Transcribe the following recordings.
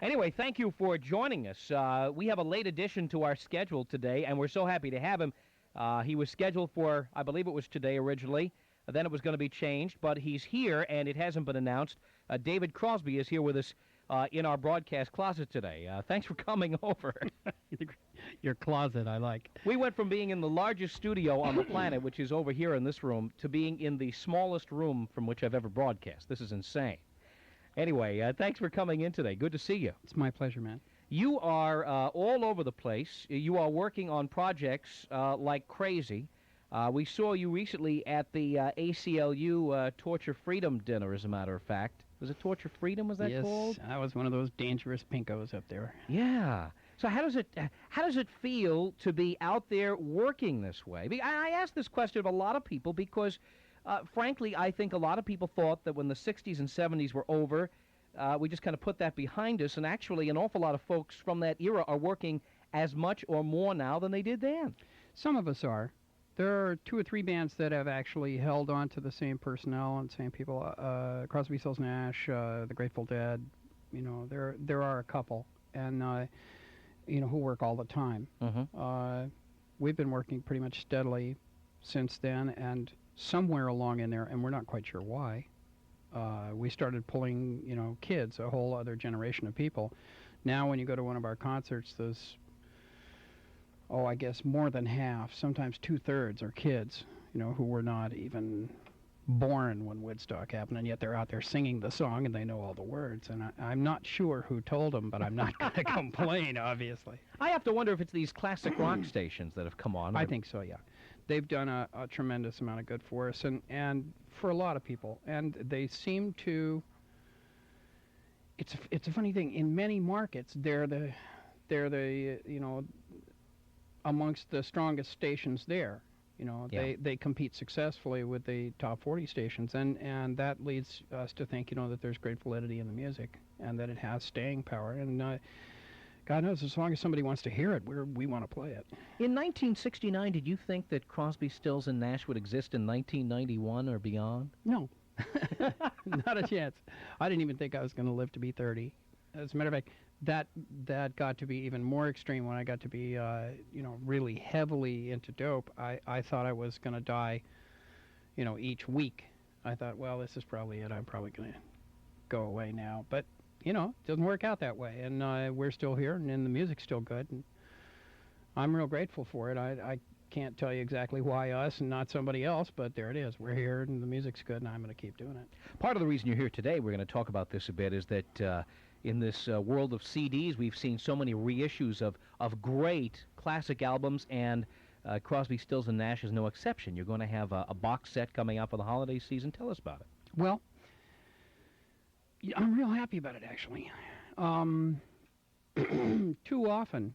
Anyway, thank you for joining us. We have a late addition to our schedule today, and we're so happy to have him. He was scheduled for, I believe it was today originally. Then it was going to be changed, but he's here, and it hasn't been announced. David Crosby is here with us in our broadcast closet today. Thanks for coming over. Your closet, I like. We went from being in the largest studio on the planet, which is over here in this room, to being in the smallest room from which I've ever broadcast. This is insane. Anyway, thanks for coming in today. Good to see you. It's my pleasure, man. You are all over the place. You are working on projects like crazy. We saw you recently at the ACLU Torture Freedom Dinner, as a matter of fact. Was it Torture Freedom, was that called? Yes, I was one of those dangerous pinkos up there. Yeah. So how does it feel to be out there working this way? I ask this question of a lot of people because, frankly, I think a lot of people thought that when the 60s and 70s were over, we just kind of put that behind us, and actually an awful lot of folks from that era are working as much or more now than they did then. Some of us are. There are 2 or 3 bands that have actually held on to the same personnel and same people. Crosby, Stills, Nash, the Grateful Dead. You know, there are a couple, and who work all the time. Mm-hmm. We've been working pretty much steadily since then, and somewhere along in there, and we're not quite sure why, we started pulling, kids, a whole other generation of people. Now, when you go to one of our concerts, there's I guess more than half, sometimes 2/3 are kids, who were not even born when Woodstock happened, and yet they're out there singing the song and they know all the words. And I'm not sure who told them, but I'm not going to complain, obviously. I have to wonder if it's these classic rock stations that have come on. I think so, yeah. They've done a tremendous amount of good for us, and for a lot of people. And they seem to... It's a funny thing. In many markets, they're the amongst the strongest stations there. They compete successfully with the top 40 stations, and that leads us to think, that there's great validity in the music and that it has staying power. And God knows, as long as somebody wants to hear it, we want to play it. In 1969, did you think that Crosby, Stills, and Nash would exist in 1991 or beyond? No. Not a chance. I didn't even think I was going to live to be 30. As a matter of fact, that got to be even more extreme when I got to be, really heavily into dope. I thought I was going to die, each week. I thought, well, this is probably it. I'm probably going to go away now. But, it doesn't work out that way. And we're still here, and the music's still good. And I'm real grateful for it. I can't tell you exactly why us and not somebody else, but there it is. We're here, and the music's good, and I'm going to keep doing it. Part of the reason you're here today, we're going to talk about this a bit, is that in this world of CDs, we've seen so many reissues of great classic albums, and Crosby, Stills, and Nash is no exception. You're going to have a box set coming out for the holiday season. Tell us about it. Well, I'm real happy about it, actually. Too often,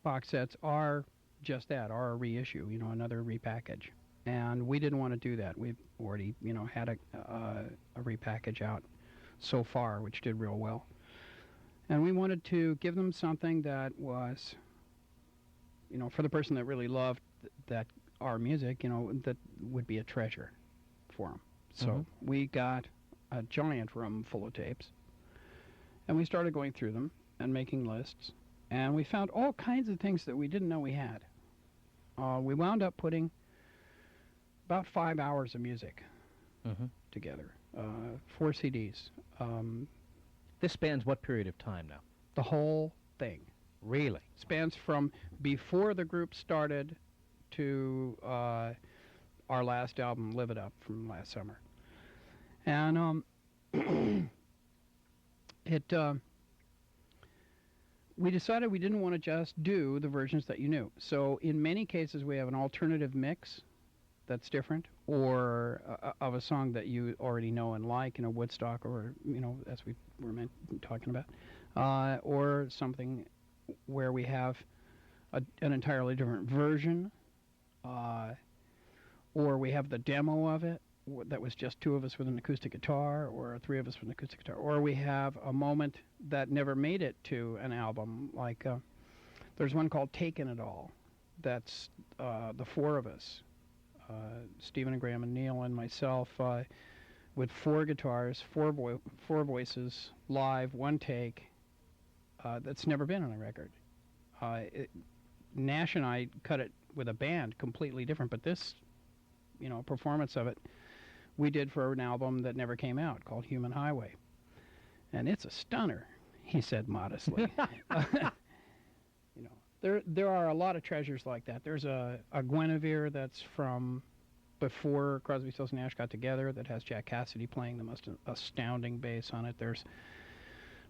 box sets are just that, are a reissue, another repackage. And we didn't want to do that. We've already, had a repackage out so far, which did real well. And we wanted to give them something that was, for the person that really loved our music, that would be a treasure for them. So we got a giant room full of tapes, and we started going through them and making lists, and we found all kinds of things that we didn't know we had. We wound up putting about 5 hours of music together, 4 CDs. This spans what period of time now? The whole thing. Really? Spans from before the group started to our last album, Live It Up, from last summer. And we decided we didn't want to just do the versions that you knew. So in many cases, we have an alternative mix that's different, or of a song that you already know and like, Woodstock, or, as we were talking about, or something where we have an entirely different version, or we have the demo of it that was just 2 of us with an acoustic guitar, or 3 of us with an acoustic guitar, or we have a moment that never made it to an album, like there's one called Taking It All, that's the 4 of us, Stephen and Graham and Neil and myself, with 4 guitars, 4 voices, live, 1 take, that's never been on a record. Nash and I cut it with a band completely different, but this, performance of it, we did for an album that never came out called Human Highway. And it's a stunner, he said modestly. There are a lot of treasures like that. There's a Guinevere that's from before Crosby, Stills, Nash got together that has Jack Cassidy playing the most astounding bass on it. There's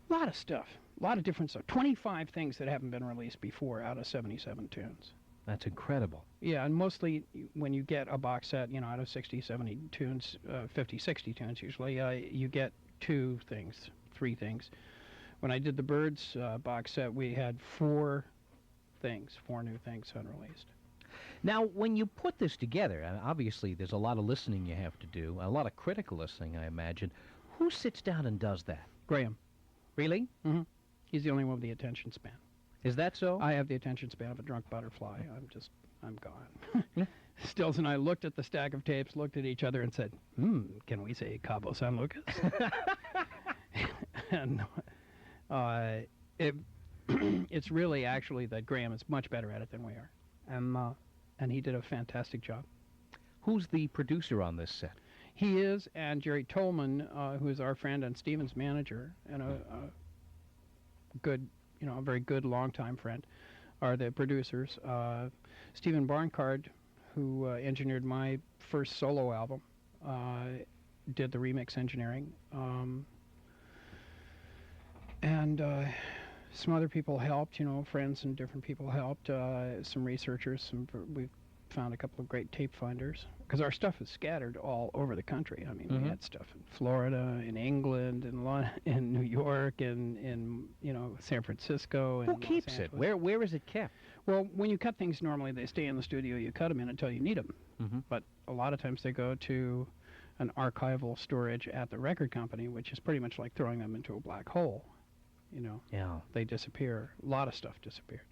a lot of stuff, a lot of different stuff. 25 things that haven't been released before out of 77 tunes. That's incredible. Yeah, and mostly when you get a box set, out of 60, 70 tunes, 50, 60 tunes usually, you get 2 things, 3 things. When I did the Byrds box set, we had 4 new things unreleased. Now, when you put this together, obviously there's a lot of listening you have to do, a lot of critical listening, I imagine. Who sits down and does that? Graham. Really? Mm-hmm. He's the only one with the attention span. Is that so? I have the attention span of a drunk butterfly. I'm gone. Stills and I looked at the stack of tapes, looked at each other and said, can we say Cabo San Lucas? And it's really actually that Graham is much better at it than we are. And he did a fantastic job. Who's the producer on this set? He is, and Jerry Tolman, who is our friend and Steven's manager, and a good, a very good longtime friend, are the producers. Stephen Barncard, who engineered my first solo album, did the remix engineering. And some other people helped, friends and different people helped, some researchers, we found a couple of great tape finders, because our stuff is scattered all over the country. I mean, we had stuff in Florida, in England, in New York, in San Francisco. Who keeps it? Where is it kept? Well, when you cut things, normally they stay in the studio. You cut them in until you need them. But a lot of times they go to an archival storage at the record company, which is pretty much like throwing them into a black hole. Yeah. They disappear. A lot of stuff disappeared.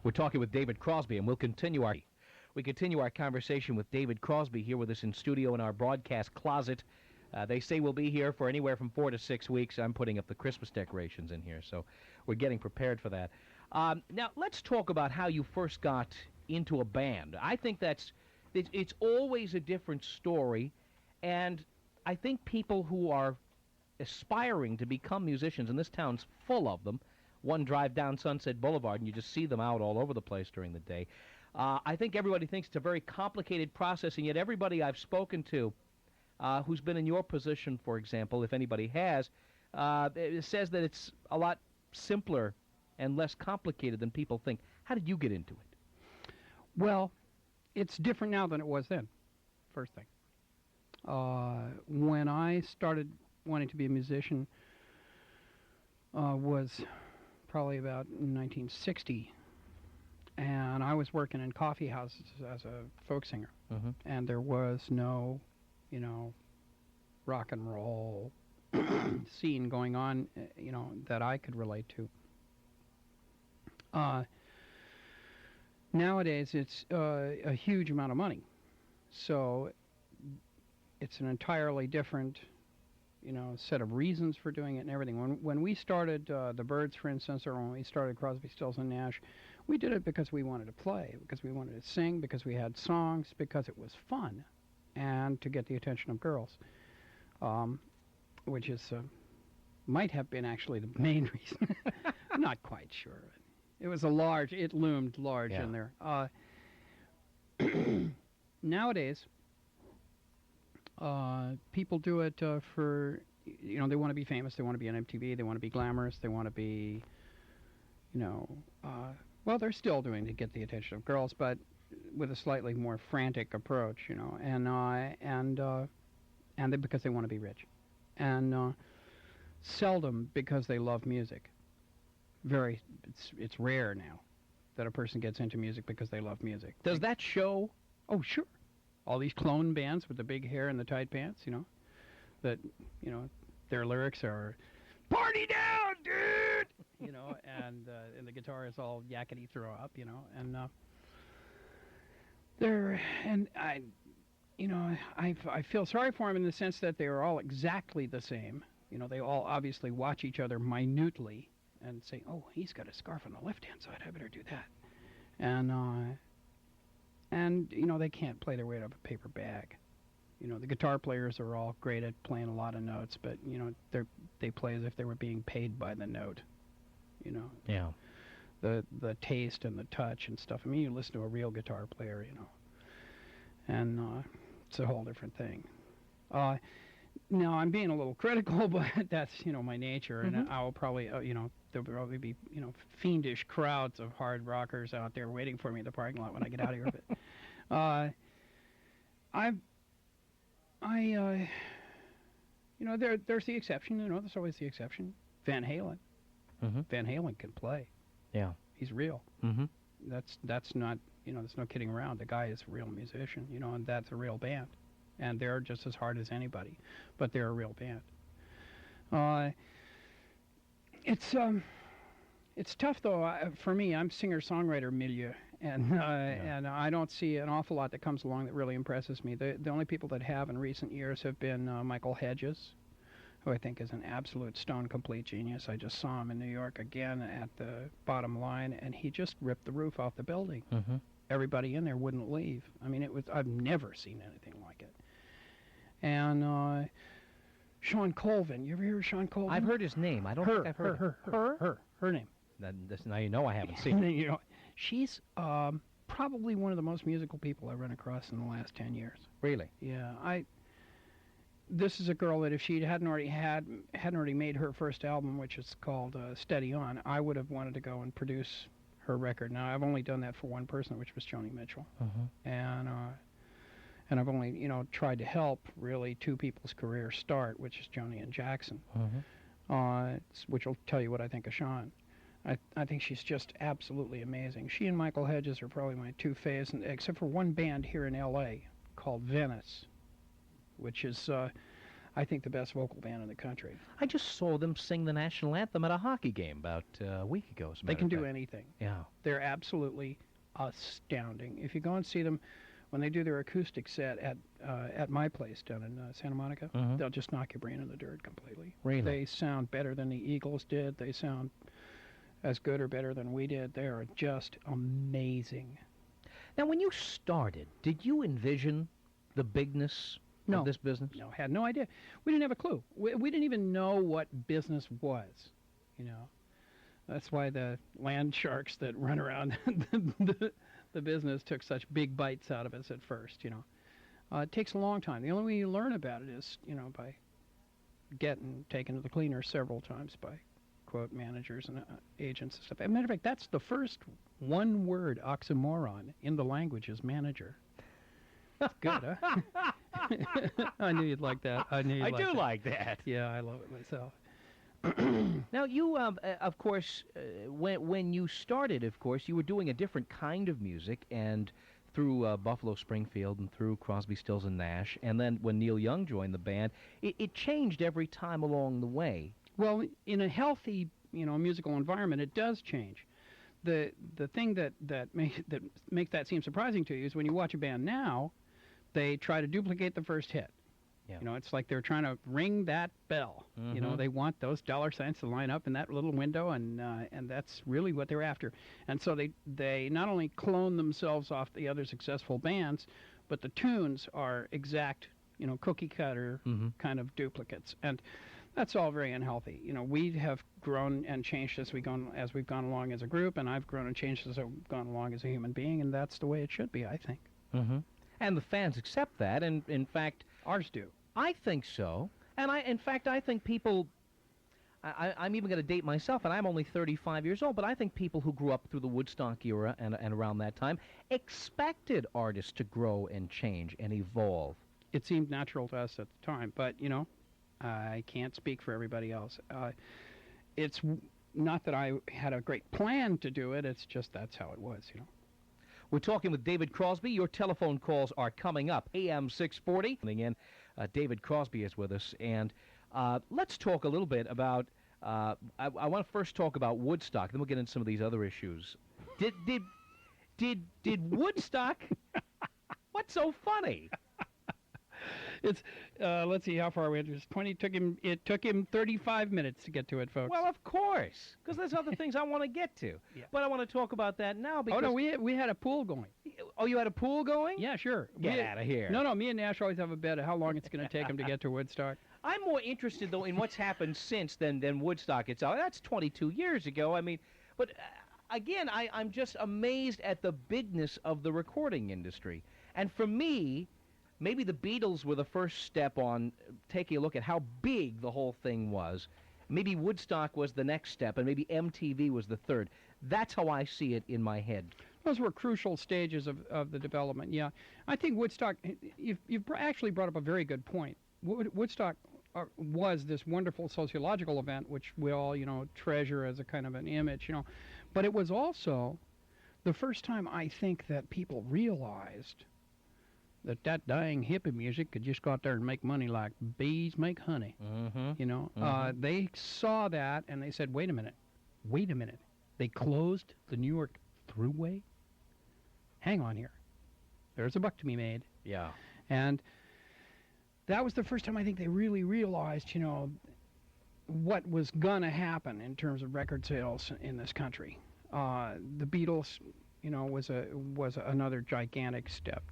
We're talking with David Crosby, and we'll continue our conversation with David Crosby here with us in studio in our broadcast closet. They say we'll be here for anywhere from 4 to 6 weeks. I'm putting up the Christmas decorations in here, so we're getting prepared for that. Now, let's talk about how you first got into a band. I think it's always a different story, and I think people who are aspiring to become musicians, and this town's full of them. One drive down Sunset Boulevard, and you just see them out all over the place during the day. I think everybody thinks it's a very complicated process, and yet everybody I've spoken to who's been in your position, for example, if anybody has, it says that it's a lot simpler and less complicated than people think. How did you get into it? Well, it's different now than it was then, first thing. When I started wanting to be a musician was probably about 1960, and I was working in coffee houses as a folk singer, and there was no, rock and roll scene going on, that I could relate to. Nowadays, it's a huge amount of money, so it's an entirely different set of reasons for doing it and everything. When we started the Byrds, for instance, or when we started Crosby, Stills, and Nash, we did it because we wanted to play, because we wanted to sing, because we had songs, because it was fun, and to get the attention of girls, which is might have been actually the main reason. I'm not quite sure. It loomed large in there. Nowadays, people do it for, they want to be famous, they want to be on MTV, they want to be glamorous, they want to be, well, they're still doing to get the attention of girls, but with a slightly more frantic approach, and because they want to be rich, and seldom because they love music. It's rare now that a person gets into music because they love music. Does that show? Oh, sure. All these clone bands with the big hair and the tight pants, that, their lyrics are, "Party down, dude!" And the guitar is all yakety throw up, I feel sorry for them in the sense that they are all exactly the same. They all obviously watch each other minutely, and say, oh, he's got a scarf on the left-hand side, I better do that. And you know, they can't play their way out of a paper bag. You know, the guitar players are all great at playing a lot of notes, but you know, they play as if they were being paid by the note. You know. Yeah. The taste and the touch and stuff. I mean, you listen to a real guitar player, you know, and it's a whole different thing. Now I'm being a little critical, but that's, you know, my nature, and I will probably, you know, there'll probably be, you know, fiendish crowds of hard rockers out there waiting for me in the parking lot when I get out of here. But you know, there's the exception. You know, there's always the exception. Van Halen. Van Halen can play. Yeah. He's real. That's not, you know, there's no kidding around. The guy is a real musician, you know, and that's a real band. And they're just as hard as anybody, but they're a real band. It's tough though. For me, I'm singer-songwriter milieu, and I don't see an awful lot that comes along that really impresses me. The only people that have in recent years have been Michael Hedges, who I think is an absolute stone-complete genius. I just saw him in New York again at the Bottom Line, and he just ripped the roof off the building. Everybody in there wouldn't leave. I mean, I've never seen anything like it. And Sean Colvin, you ever hear of Sean Colvin? I've heard his name. I don't think I've heard her name. Now you know I haven't seen it. You know, she's probably one of the most musical people I've run across in the last 10 years. Really? Yeah, this is a girl that if she hadn't already made her first album, which is called Steady On, I would have wanted to go and produce her record. Now I've only done that for one person, which was Joni Mitchell, and I've only, you know, tried to help really two people's career start, which is Joni and Jackson, which will tell you what I think of Sean. I think she's just absolutely amazing. She and Michael Hedges are probably my two faves, except for one band here in L.A. called Venice, which is, I think, the best vocal band in the country. I just saw them sing the national anthem at a hockey game about a week ago. They can do anything. Yeah. They're absolutely astounding. If you go and see them, when they do their acoustic set at my place down in Santa Monica, they'll just knock your brain in the dirt completely. Really? They sound better than the Eagles did. They sound as good or better than we did. They are just amazing. Now, when you started, did you envision the bigness of this business? No, had no idea. We didn't have a clue. We didn't even know what business was, you know. That's why the land sharks that run around the business took such big bites out of us at first, you know. It takes a long time. The only way you learn about it is, you know, by getting taken to the cleaner several times by, quote, managers and agents and stuff. As a matter of fact, that's the first one-word oxymoron in the language is manager. That's good, huh? I knew you'd like that. I do like that. Yeah, I love it myself. Now, you, of course, when you started, of course, you were doing a different kind of music, and through Buffalo Springfield and through Crosby, Stills and Nash, and then when Neil Young joined the band, it changed every time along the way. Well, in a healthy, you know, musical environment, it does change. The thing that makes that seem surprising to you is when you watch a band now, they try to duplicate the first hit. Yeah. You know, it's like they're trying to ring that bell. You know, they want those dollar signs to line up in that little window, and that's really what they're after. And so they not only clone themselves off the other successful bands, but the tunes are exact, you know, cookie cutter kind of duplicates. And that's all very unhealthy. You know, we have grown and changed as we've gone along as a group, and I've grown and changed as I've gone along as a human being, and that's the way it should be, I think. And the fans accept that, and in fact, ours do. I think so. And I think people, I'm even going to date myself, and I'm only 35 years old, but I think people who grew up through the Woodstock era and around that time expected artists to grow and change and evolve. It seemed natural to us at the time, but, you know, I can't speak for everybody else. It's not that I had a great plan to do it, it's just that's how it was, you know. We're talking with David Crosby. Your telephone calls are coming up. AM 640. Coming in, David Crosby is with us, and let's talk a little bit about. I want to first talk about Woodstock. Then we'll get into some of these other issues. Did Woodstock? What's so funny? It's let's see how far we went. It was 20. It took him 35 minutes to get to it, folks. Well, of course, because there's other things I want to get to. Yeah. But I want to talk about that now because... Oh no, we had a pool going. Oh, you had a pool going? Yeah, sure. Get out of here. No, me and Nash always have a bet of how long it's going to take him to get to Woodstock. I'm more interested, though, in what's happened since than Woodstock itself. That's 22 years ago. I mean, but again, I'm just amazed at the bigness of the recording industry. And for me, maybe the Beatles were the first step on taking a look at how big the whole thing was. Maybe Woodstock was the next step, and maybe MTV was the third. That's how I see it in my head. Those were crucial stages of the development, yeah. I think Woodstock, you've actually brought up a very good point. Woodstock was this wonderful sociological event, which we all, treasure as a kind of an image, But it was also the first time I think that people realized that dying hippie music could just go out there and make money like bees make honey. Mm-hmm. They saw that and they said, wait a minute. They closed the New York Thruway? Hang on here. There's a buck to be made. Yeah. And that was the first time I think they really realized, what was going to happen in terms of record sales in this country. The Beatles, was another gigantic step,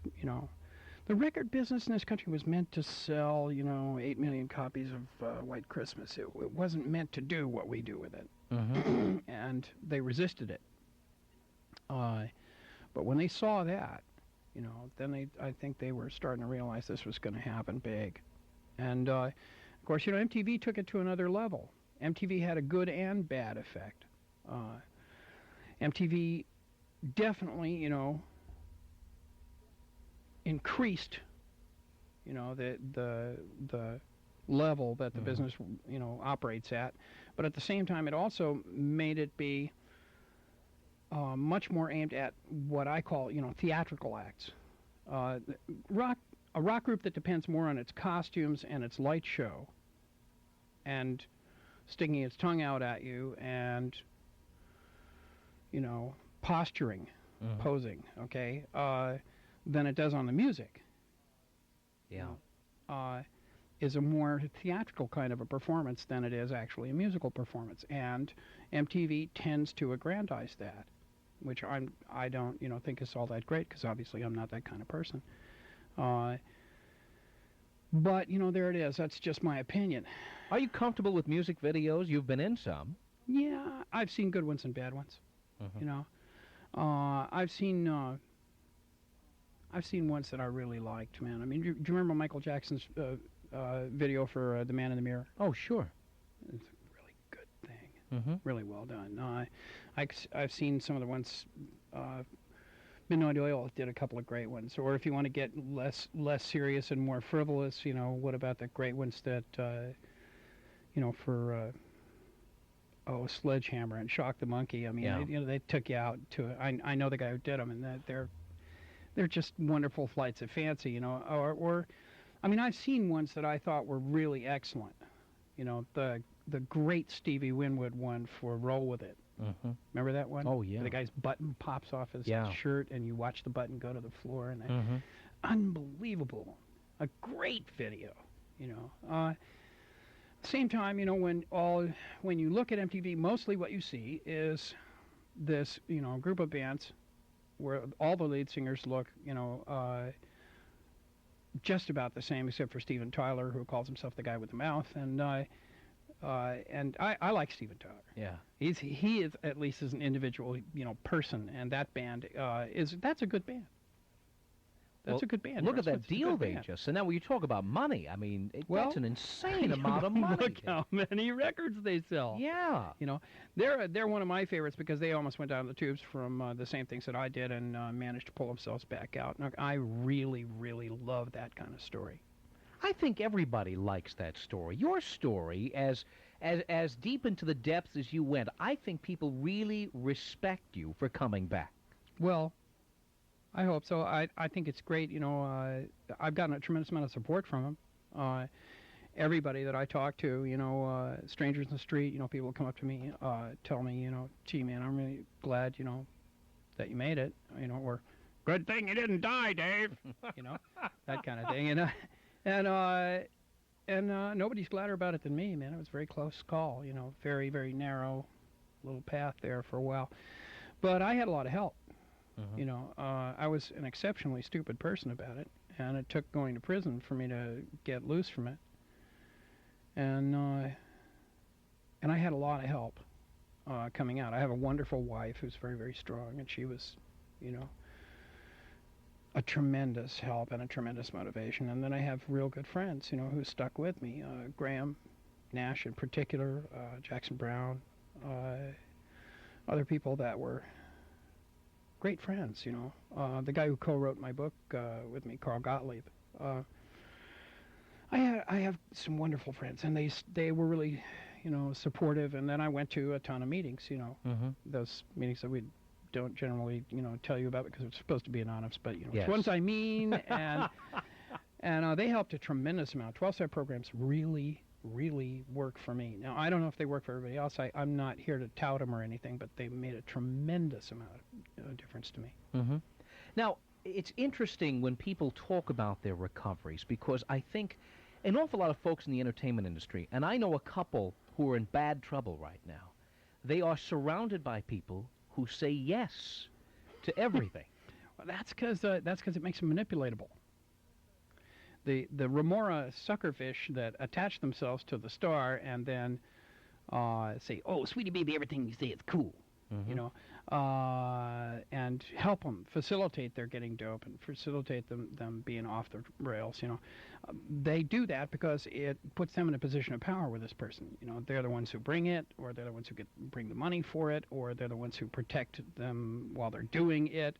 The record business in this country was meant to sell, 8 million copies of White Christmas. It wasn't meant to do what we do with it. Mm-hmm. And they resisted it. But when they saw that, then I think they were starting to realize this was going to happen big. And, of course, MTV took it to another level. MTV had a good and bad effect. MTV definitely, increased, the level that the business, operates at. But at the same time, it also made it be much more aimed at what I call, theatrical acts. A rock group that depends more on its costumes and its light show and sticking its tongue out at you and, posturing, posing, okay, than it does on the music. Yeah. Is a more theatrical kind of a performance than it is actually a musical performance. And MTV tends to aggrandize that, which I don't, think is all that great, because obviously I'm not that kind of person. But, there it is. That's just my opinion. Are you comfortable with music videos? You've been in some. Yeah, I've seen good ones and bad ones. I've seen ones that I really liked, man. I mean, do you remember Michael Jackson's video for The Man in the Mirror? Oh, sure. It's a really good thing. Really well done. I've seen some of the ones. Midnight Oil did a couple of great ones. Or if you want to get less serious and more frivolous, what about the great ones that, for Sledgehammer and Shock the Monkey? I mean, they took you out to. I know the guy who did them, and that they're just wonderful flights of fancy, Or, I mean, I've seen ones that I thought were really excellent. The great Stevie Winwood one for Roll With It. Remember that one? Oh, yeah. The guy's button pops off his shirt, and you watch the button go to the floor, and unbelievable. A great video, Same time, when you look at MTV, mostly what you see is this, group of bands where all the lead singers look, just about the same, except for Steven Tyler, who calls himself the guy with the mouth, and I like Steven Tyler. Yeah, he is at least as an individual, person, and that band that's a good band. That's a good band. Look at that deal they just. And now when you talk about money, I mean, that's an insane amount of money. Look how many records they sell. Yeah. They're one of my favorites because they almost went down the tubes from the same things that I did and managed to pull themselves back out. And I really, really love that kind of story. I think everybody likes that story. Your story, as deep into the depths as you went, I think people really respect you for coming back. Well, I hope so. I think it's great. I've gotten a tremendous amount of support from them. Everybody that I talk to, strangers in the street, people come up to me, tell me, gee, man, I'm really glad, that you made it, or good thing you didn't die, Dave, that kind of thing. And nobody's gladder about it than me, man. It was a very close call, very, very narrow little path there for a while. But I had a lot of help. I was an exceptionally stupid person about it, and it took going to prison for me to get loose from it. And I had a lot of help coming out. I have a wonderful wife who's very, very strong, and she was, a tremendous help and a tremendous motivation. And then I have real good friends, who stuck with me. Graham Nash in particular, Jackson Brown, other people that were great friends, the guy who co-wrote my book with me, Carl Gottlieb. I have some wonderful friends, and they were really, supportive. And then I went to a ton of meetings, those meetings that we don't generally, tell you about because it's supposed to be anonymous, but, Yes. It's ones I mean, and they helped a tremendous amount. 12-step programs really, really work for me. Now, I don't know if they work for everybody else. I'm not here to tout them or anything, but they made a tremendous amount of difference to me. Now, it's interesting when people talk about their recoveries, because I think an awful lot of folks in the entertainment industry, and I know a couple who are in bad trouble right now, they are surrounded by people who say yes to everything. Well, that's because it makes them manipulatable. The remora suckerfish that attach themselves to the star and then say, "Oh, sweetie baby, everything you say is cool," and help them facilitate their getting dope and facilitate them being off the rails. They do that because it puts them in a position of power with this person. They're the ones who bring it, or they're the ones who bring the money for it, or they're the ones who protect them while they're doing it.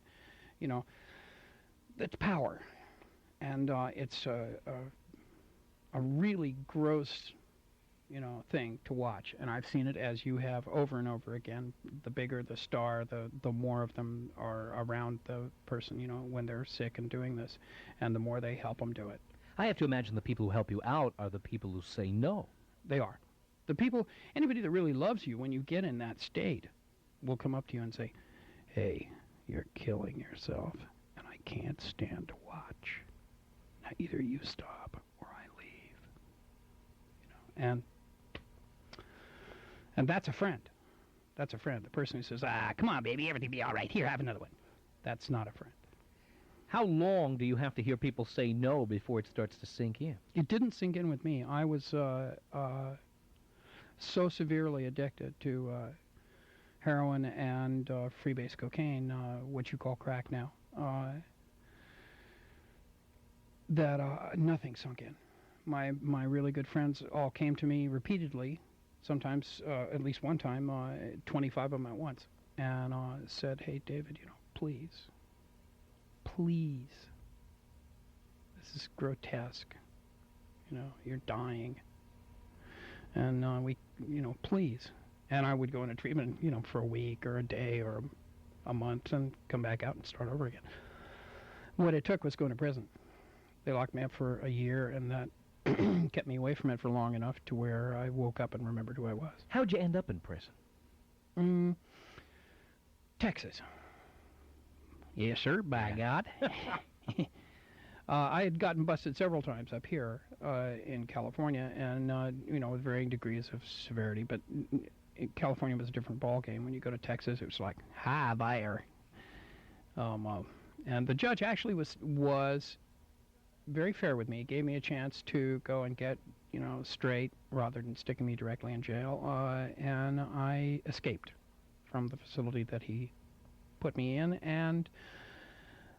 That's power. And it's a really gross, thing to watch. And I've seen it, as you have, over and over again. The bigger the star, the more of them are around the person, when they're sick and doing this, and the more they help them do it. I have to imagine the people who help you out are the people who say no. They are. The people, anybody that really loves you when you get in that state will come up to you and say, "Hey, you're killing yourself, and I can't stand to watch. Now, either you stop or I leave." And that's a friend. That's a friend. The person who says, "Come on, baby, everything will be all right. Here, have another one." That's not a friend. How long do you have to hear people say no before it starts to sink in? It didn't sink in with me. I was so severely addicted to heroin and freebase cocaine, what you call crack now, that nothing sunk in. My really good friends all came to me repeatedly, sometimes at least one time, 25 of them at once, and said, "Hey, David, please, this is grotesque. You're dying, and we, please." And I would go into treatment, for a week or a day or a month, and come back out and start over again. What it took was going to prison. They locked me up for a year, and that kept me away from it for long enough to where I woke up and remembered who I was. How'd you end up in prison? Texas. Yes, sir, by God. I had gotten busted several times up here in California, and, with varying degrees of severity, but California was a different ballgame. When you go to Texas, it was like, "Hi there." And the judge actually was very fair with me. He gave me a chance to go and get, straight rather than sticking me directly in jail, and I escaped from the facility that he put me in, and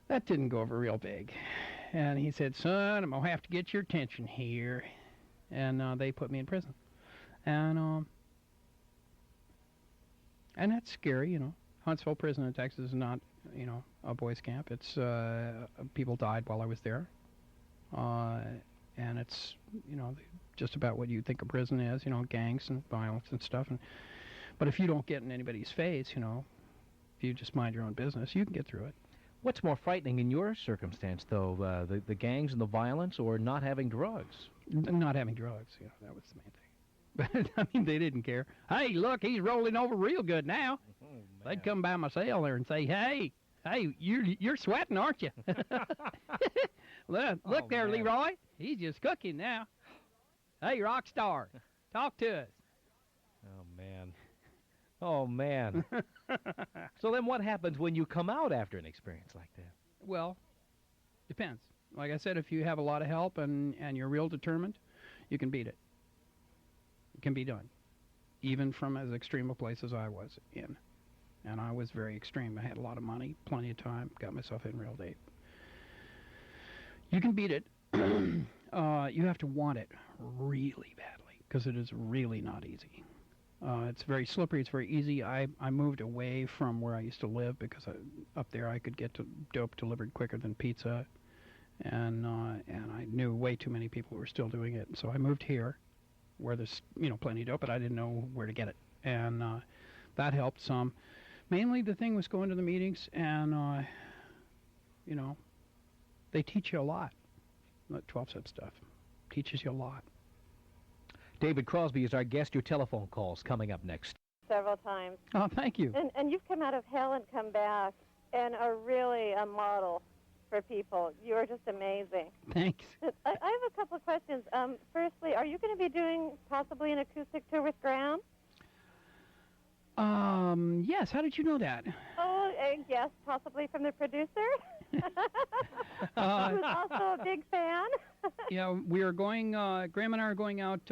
that didn't go over real big. And he said, "Son, I'm going to have to get your attention here." And they put me in prison. And that's scary, Huntsville Prison in Texas is not, a boys' camp. It's, people died while I was there. And it's, just about what you think a prison is, gangs and violence and stuff. But if you don't get in anybody's face, if you just mind your own business, you can get through it. What's more frightening in your circumstance, though, the gangs and the violence, or not having drugs? Not having drugs, that was the main thing. But, they didn't care. "Hey, look, he's rolling over real good now." They'd come by my cell there and say, hey, you're sweating, aren't you?" Look there, man. Leroy. He's just cooking now. Hey, rock star, talk to us. Oh, man. Oh, man. So then what happens when you come out after an experience like that? Well, depends. Like I said, if you have a lot of help and you're real determined, you can beat it. It can be done, even from as extreme a place as I was in. And I was very extreme. I had a lot of money, plenty of time, got myself in real deep. You can beat it. You have to want it really badly, because it is really not easy. It's very slippery. It's very easy. I moved away from where I used to live because up there I could get to dope delivered quicker than pizza, and I knew way too many people who were still doing it. So I moved here, where there's plenty of dope, but I didn't know where to get it, and that helped some. Mainly the thing was going to the meetings, and they teach you a lot. That 12-step stuff teaches you a lot. David Crosby is our guest. Your telephone calls coming up next. Several times. Oh, thank you. And you've come out of hell and come back and are really a model for people. You are just amazing. Thanks. I have a couple of questions. Firstly, are you going to be doing possibly an acoustic tour with Graham? Yes. How did you know that? Oh, yes, possibly from the producer, who's also a big fan. Yeah, we are going. Graham and I are going out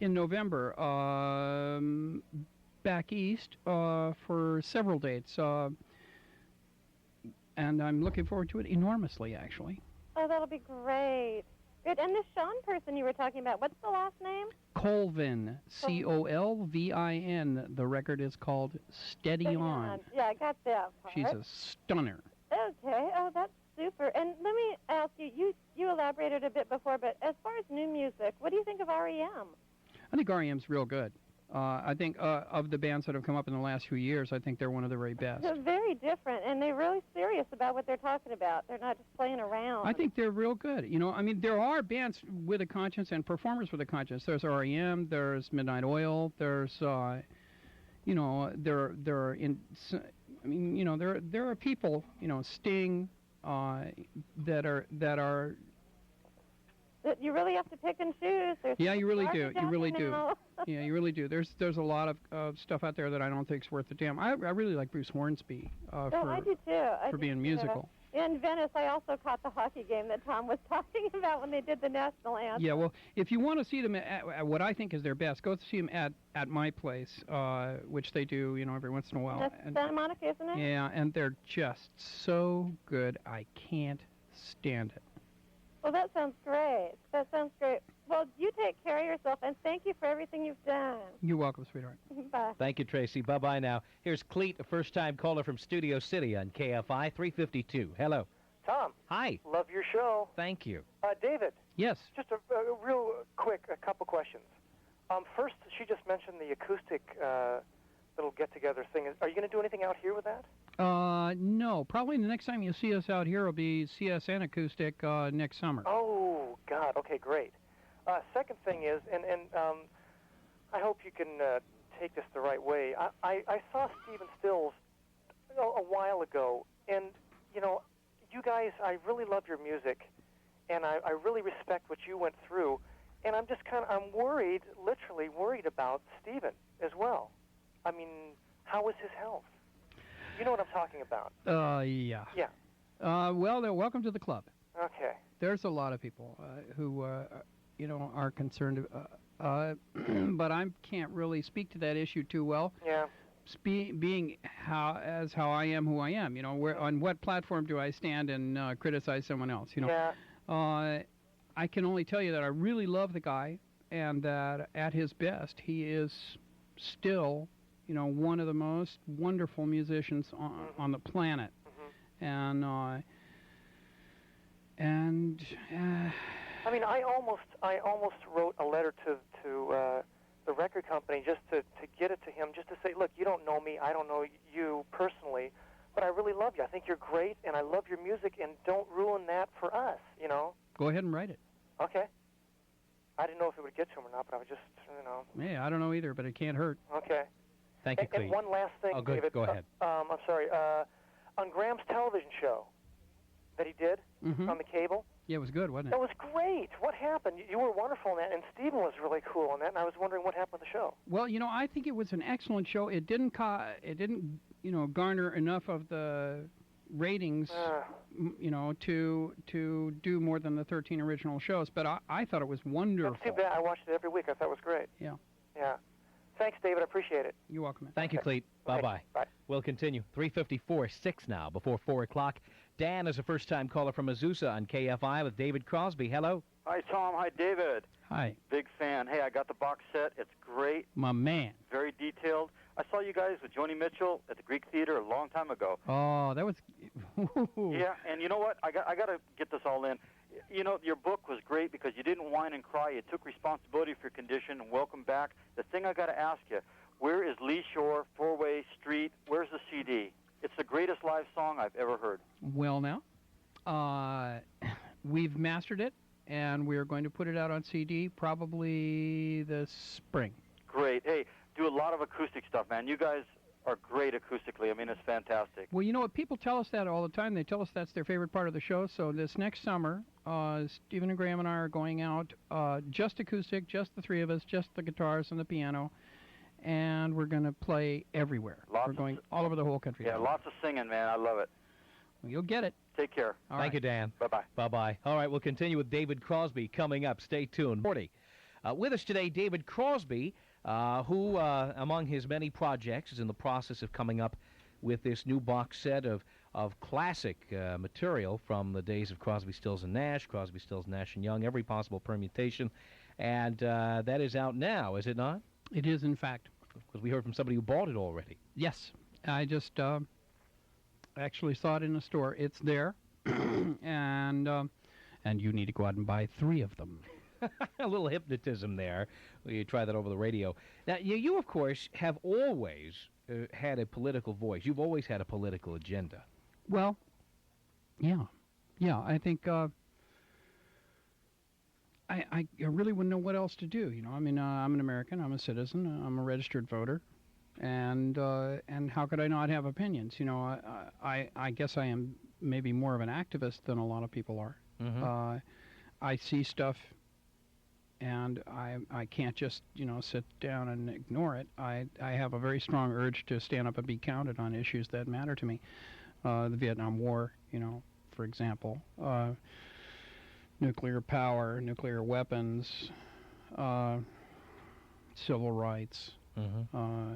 in November back east for several dates, and I'm looking forward to it enormously, actually. Oh, that'll be great. Good. And this Sean person you were talking about, what's the last name? Colvin, Colvin. The record is called Steady On. Yeah, I got that part. She's a stunner. Okay. Oh, that's super. And let me ask you, you elaborated a bit before, but as far as new music, what do you think of REM? I think REM's real good. I think of the bands that have come up in the last few years, I think they're one of the very best. They're very different, and they're really serious about what they're talking about. They're not just playing around. I think they're real good. There are bands with a conscience and performers with a conscience. There's REM, there's Midnight Oil, there's, there are people, Sting, that are. You really have to pick and choose. Yeah, you really do. You really do. Now. Yeah, you really do. There's a lot of stuff out there that I don't think's worth the damn. I really like Bruce Hornsby I do too. for being musical. In Venice, I also caught the hockey game that Tom was talking about when they did the national anthem. Yeah, well, if you want to see them at what I think is their best, go see them at my place, which they do, every once in a while. That's Santa Monica, isn't it? Yeah, and they're just so good. I can't stand it. Well, that sounds great. That sounds great. Well, you take care of yourself, and thank you for everything you've done. You're welcome, sweetheart. Bye. Thank you, Tracy. Bye-bye now. Here's Cleet, a first-time caller from Studio City on KFI 352. Hello. Tom. Hi. Love your show. Thank you. David. Yes. Just a real quick, a couple questions. First, she just mentioned the acoustic little get-together thing. Are you going to do anything out here with that? No. Probably the next time you see us out here will be CSN Acoustic next summer. Oh, God. Okay, great. Second thing is, and I hope you can take this the right way. I saw Stephen Stills a while ago, and, you guys, I really love your music, and I really respect what you went through, and I'm just I'm worried, literally worried about Stephen as well. I mean, how is his health? You know what I'm talking about. Yeah. Yeah. Well, they're welcome to the club. Okay. There's a lot of people who, are concerned, but I can't really speak to that issue too well. Yeah. Being how I am who I am, where on what platform do I stand and criticize someone else? Yeah. I can only tell you that I really love the guy, and that at his best, he is still, one of the most wonderful musicians on the planet. Mm-hmm. I mean, I almost wrote a letter to the record company just to get it to him, just to say, look, you don't know me, I don't know you personally, but I really love you. I think you're great, and I love your music, and don't ruin that for us, Go ahead and write it. Okay. I didn't know if it would get to him or not, but I was just, Yeah, I don't know either, but it can't hurt. Okay. Thank you, Cleve. And one last thing, David. Go ahead. I'm sorry. On Graham's television show that he did on the cable, Yeah, it was good, wasn't it? That was great. What happened? You were wonderful in that, and Stephen was really cool in that, and I was wondering what happened with the show. Well, I think it was an excellent show. It didn't garner enough of the ratings, to do more than the 13 original shows. But I thought it was wonderful. That's too bad. I watched it every week. I thought it was great. Yeah. Yeah. Thanks, David. I appreciate it. You're welcome. Man. Thank you, Cleet. Bye-bye. Bye. We'll continue. 3:54, 6 now, before 4 o'clock. Dan is a first-time caller from Azusa on KFI with David Crosby. Hello. Hi, Tom. Hi, David. Hi. Big fan. Hey, I got the box set. It's great. My man. Very detailed. I saw you guys with Joni Mitchell at the Greek Theater a long time ago. Oh, that was... Yeah, and you know what? I got to get this all in. Your book was great because you didn't whine and cry. You took responsibility for your condition, and welcome back. The thing I got to ask you, where is Lee Shore, Four-Way Street? Where's the CD? It's the greatest live song I've ever heard. Well, now, we've mastered it, and we're going to put it out on CD probably this spring. Great. Hey, do a lot of acoustic stuff, man. You guys are great acoustically. I mean, it's fantastic. Well, you know what? People tell us that all the time. They tell us that's their favorite part of the show. So this next summer, Stephen and Graham and I are going out, just acoustic, just the three of us, just the guitars and the piano, and we're going to play everywhere. We're going all over the whole country. Yeah, lots of singing, man. I love it. Well, you'll get it. Take care. Thank you, Dan. Bye-bye. Bye-bye. All right, we'll continue with David Crosby coming up. Stay tuned. 40. With us today, David Crosby, who, among his many projects, is in the process of coming up with this new box set of classic material from the days of Crosby, Stills, and Nash, Crosby, Stills, Nash, and Young, every possible permutation. And that is out now, is it not? It is, in fact. Because we heard from somebody who bought it already. Yes. I just actually saw it in a store. It's there, and you need to go out and buy 3 of them. A little hypnotism there. You try that over the radio. Now, you of course, have always had a political voice. You've always had a political agenda. Well, yeah. I think I really wouldn't know what else to do. I mean, I'm an American. I'm a citizen. I'm a registered voter, and how could I not have opinions? I guess I am maybe more of an activist than a lot of people are. Mm-hmm. I see stuff, and I can't just sit down and ignore it. I have a very strong urge to stand up and be counted on issues that matter to me. The Vietnam War, for example, nuclear power, nuclear weapons, civil rights, Mm-hmm.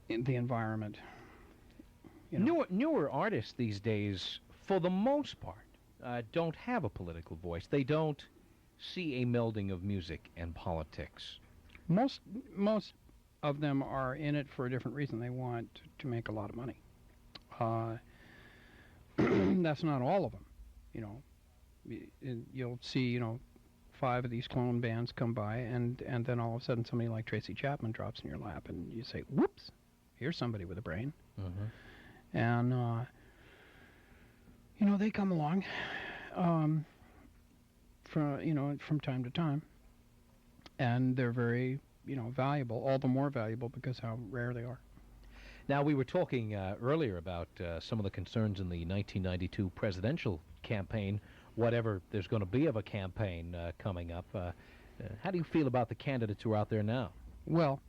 in the environment. Newer artists these days, for the most part, don't have a political voice. They don't see a melding of music and politics. Most of them are in it for a different reason. They want to make a lot of money. That's not all of them. You'll see 5 of these clone bands come by, and then all of a sudden somebody like Tracy Chapman drops in your lap, and you say, "Whoops, here's somebody with a brain." Mm-hmm. And they come along from time to time, and they're very valuable, all the more valuable because how rare they are. Now, we were talking earlier about some of the concerns in the 1992 presidential campaign, whatever there's going to be of a campaign coming up. How do you feel about the candidates who are out there now? Well,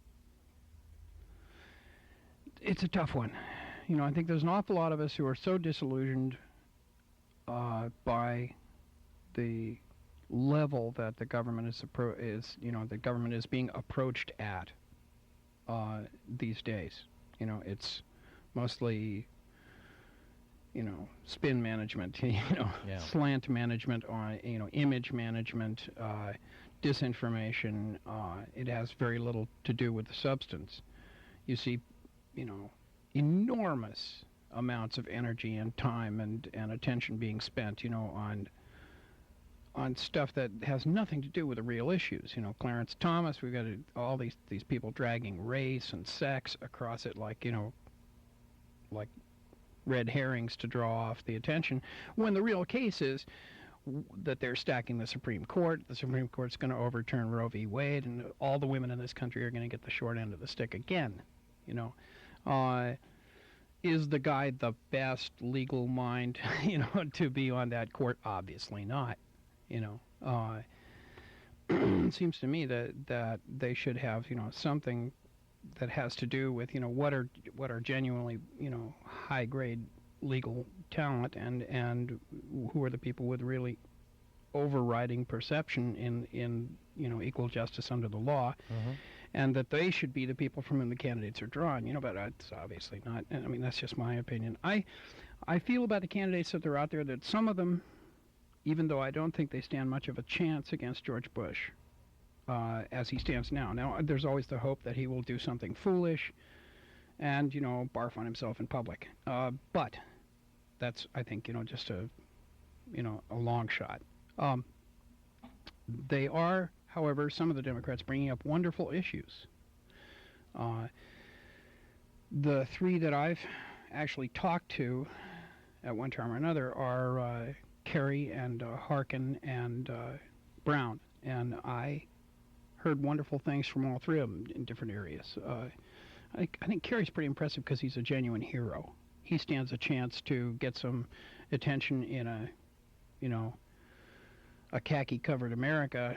it's a tough one. I think there's an awful lot of us who are so disillusioned by the level that the government the government is being approached at these days. It's mostly spin management, slant management, image management, disinformation. It has very little to do with the substance. You see, enormous amounts of energy and time and attention being spent, on stuff that has nothing to do with the real issues. Clarence Thomas, we've got all these people dragging race and sex across it like red herrings to draw off the attention, when the real case is that they're stacking the Supreme Court. The Supreme Court's going to overturn Roe v. Wade, and all the women in this country are going to get the short end of the stick again. Is the guy the best legal mind, to be on that court? Obviously not. It seems to me that they should have, something that has to do with, what are genuinely, high grade legal talent, and who are the people with really overriding perception in equal justice under the law. And that they should be the people from whom the candidates are drawn, but it's obviously not. I mean, that's just my opinion. I feel about the candidates that are out there that some of them, even though I don't think they stand much of a chance against George Bush as he stands now. Now, there's always the hope that he will do something foolish and, barf on himself in public. But that's, I think, just a long shot. They are, however, some of the Democrats bringing up wonderful issues. The three that I've actually talked to at one time or another are Kerry and Harkin and Brown, and I heard wonderful things from all three of them in different areas. I think Kerry's pretty impressive because he's a genuine hero. He stands a chance to get some attention in a khaki-covered America,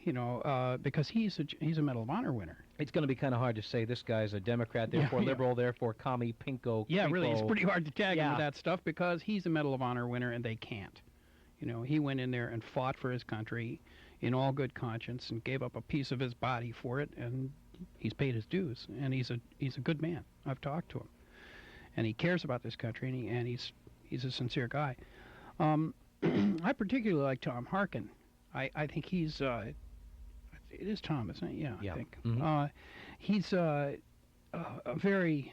because he's a Medal of Honor winner. It's going to be kind of hard to say this guy's a Democrat, therefore liberal, therefore commie, pinko. Yeah, creepo. Really, it's pretty hard to tag him with that stuff because he's a Medal of Honor winner and they can't. He went in there and fought for his country in all good conscience and gave up a piece of his body for it, and he's paid his dues. And he's a good man. I've talked to him, and he cares about this country, and he's a sincere guy. I particularly like Tom Harkin. I think he's it is Tom, isn't it? Yeah. I think. He's a very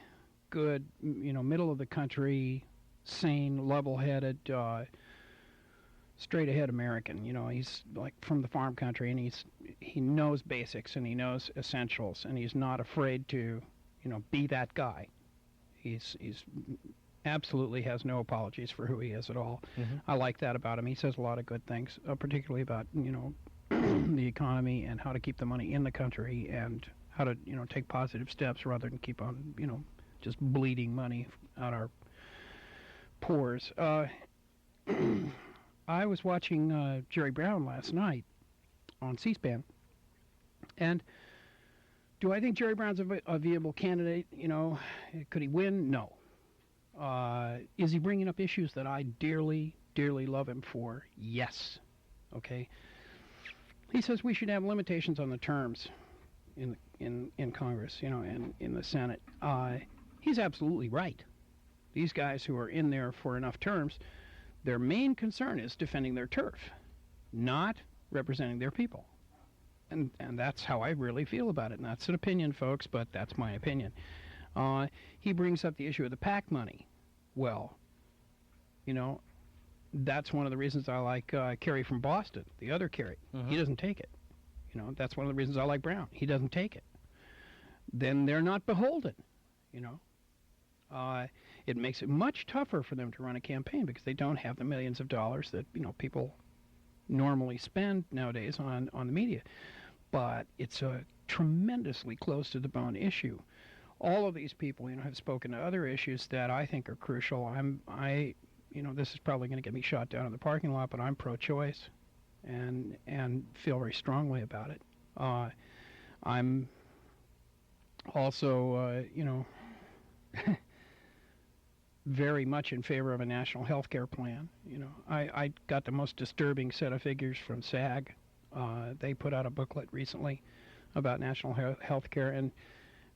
good, middle of the country, sane, level-headed, straight-ahead American. He's like from the farm country, and he knows basics and he knows essentials, and he's not afraid to, be that guy. He's absolutely has no apologies for who he is at all. I like that about him. He says a lot of good things, particularly about the economy and how to keep the money in the country and how to take positive steps rather than keep on just bleeding money out our pores. I was watching Jerry Brown last night on C-SPAN, and do I think Jerry Brown's a viable candidate? Could he win? No. Is he bringing up issues that I dearly, dearly love him for? Yes. Okay. He says we should have limitations on the terms in Congress, and in the Senate. He's absolutely right. These guys who are in there for enough terms, their main concern is defending their turf, not representing their people. And that's how I really feel about it. And that's an opinion, folks, but that's my opinion. He brings up the issue of the PAC money. Well, that's one of the reasons I like Kerry from Boston, the other Kerry. He doesn't take it. That's one of the reasons I like Brown. He doesn't take it. Then they're not beholden, It makes it much tougher for them to run a campaign because they don't have the millions of dollars that, people normally spend nowadays on the media. But it's a tremendously close to the bone issue. All of these people, have spoken to other issues that I think are crucial. This is probably going to get me shot down in the parking lot, but I'm pro-choice, and feel very strongly about it. I'm also, very much in favor of a national health care plan. I got the most disturbing set of figures from SAG. They put out a booklet recently about national health care, and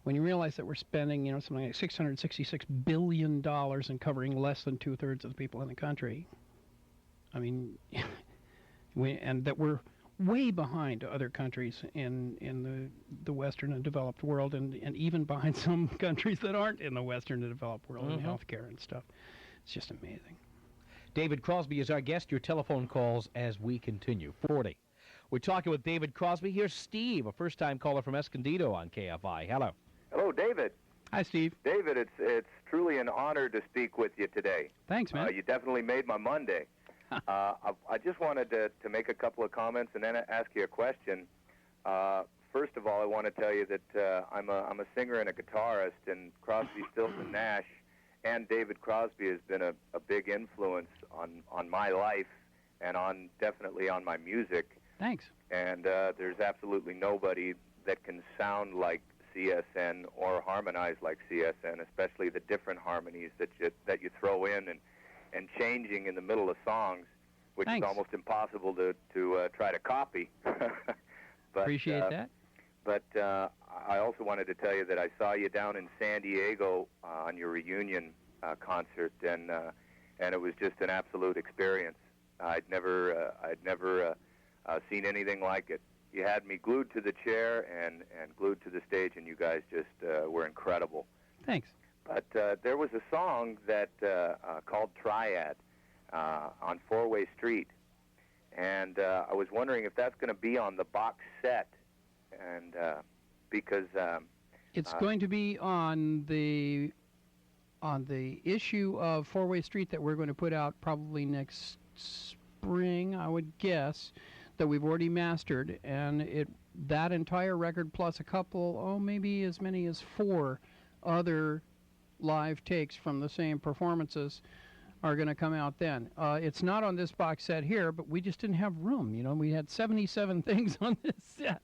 when you realize that we're spending, something like $666 billion and covering less than 2/3 of the people in the country, I mean, and that we're way behind other countries in the Western and developed world, and even behind some countries that aren't in the Western and developed world in healthcare and stuff. It's just amazing. David Crosby is our guest. Your telephone calls as we continue. 40. We're talking with David Crosby. Here's Steve, a first-time caller from Escondido on KFI. Hello. Hello, David. Hi, Steve. David, it's truly an honor to speak with you today. Thanks, man. You definitely made my Monday. I just wanted to make a couple of comments and then ask you a question. First of all, I want to tell you that I'm a singer and a guitarist in Crosby, Stills and Nash, and David Crosby has been a big influence on my life and definitely on my music. Thanks. And there's absolutely nobody that can sound like CSN or harmonize like CSN, especially the different harmonies that you throw in and changing in the middle of songs, which Thanks. is almost impossible to try to copy. But, Appreciate that. But I also wanted to tell you that I saw you down in San Diego on your reunion concert, and it was just an absolute experience. I'd never seen anything like it. You had me glued to the chair and glued to the stage, and you guys just were incredible. Thanks. But there was a song that called Triad on Four-Way Street, and I was wondering if that's going to be on the box set, and because It's going to be on the issue of Four-Way Street that we're going to put out probably next spring, I would guess, that we've already mastered, and that entire record plus a couple, maybe as many as 4 other live takes from the same performances are going to come out then. It's not on this box set here, but we just didn't have room. We had 77 things on this set.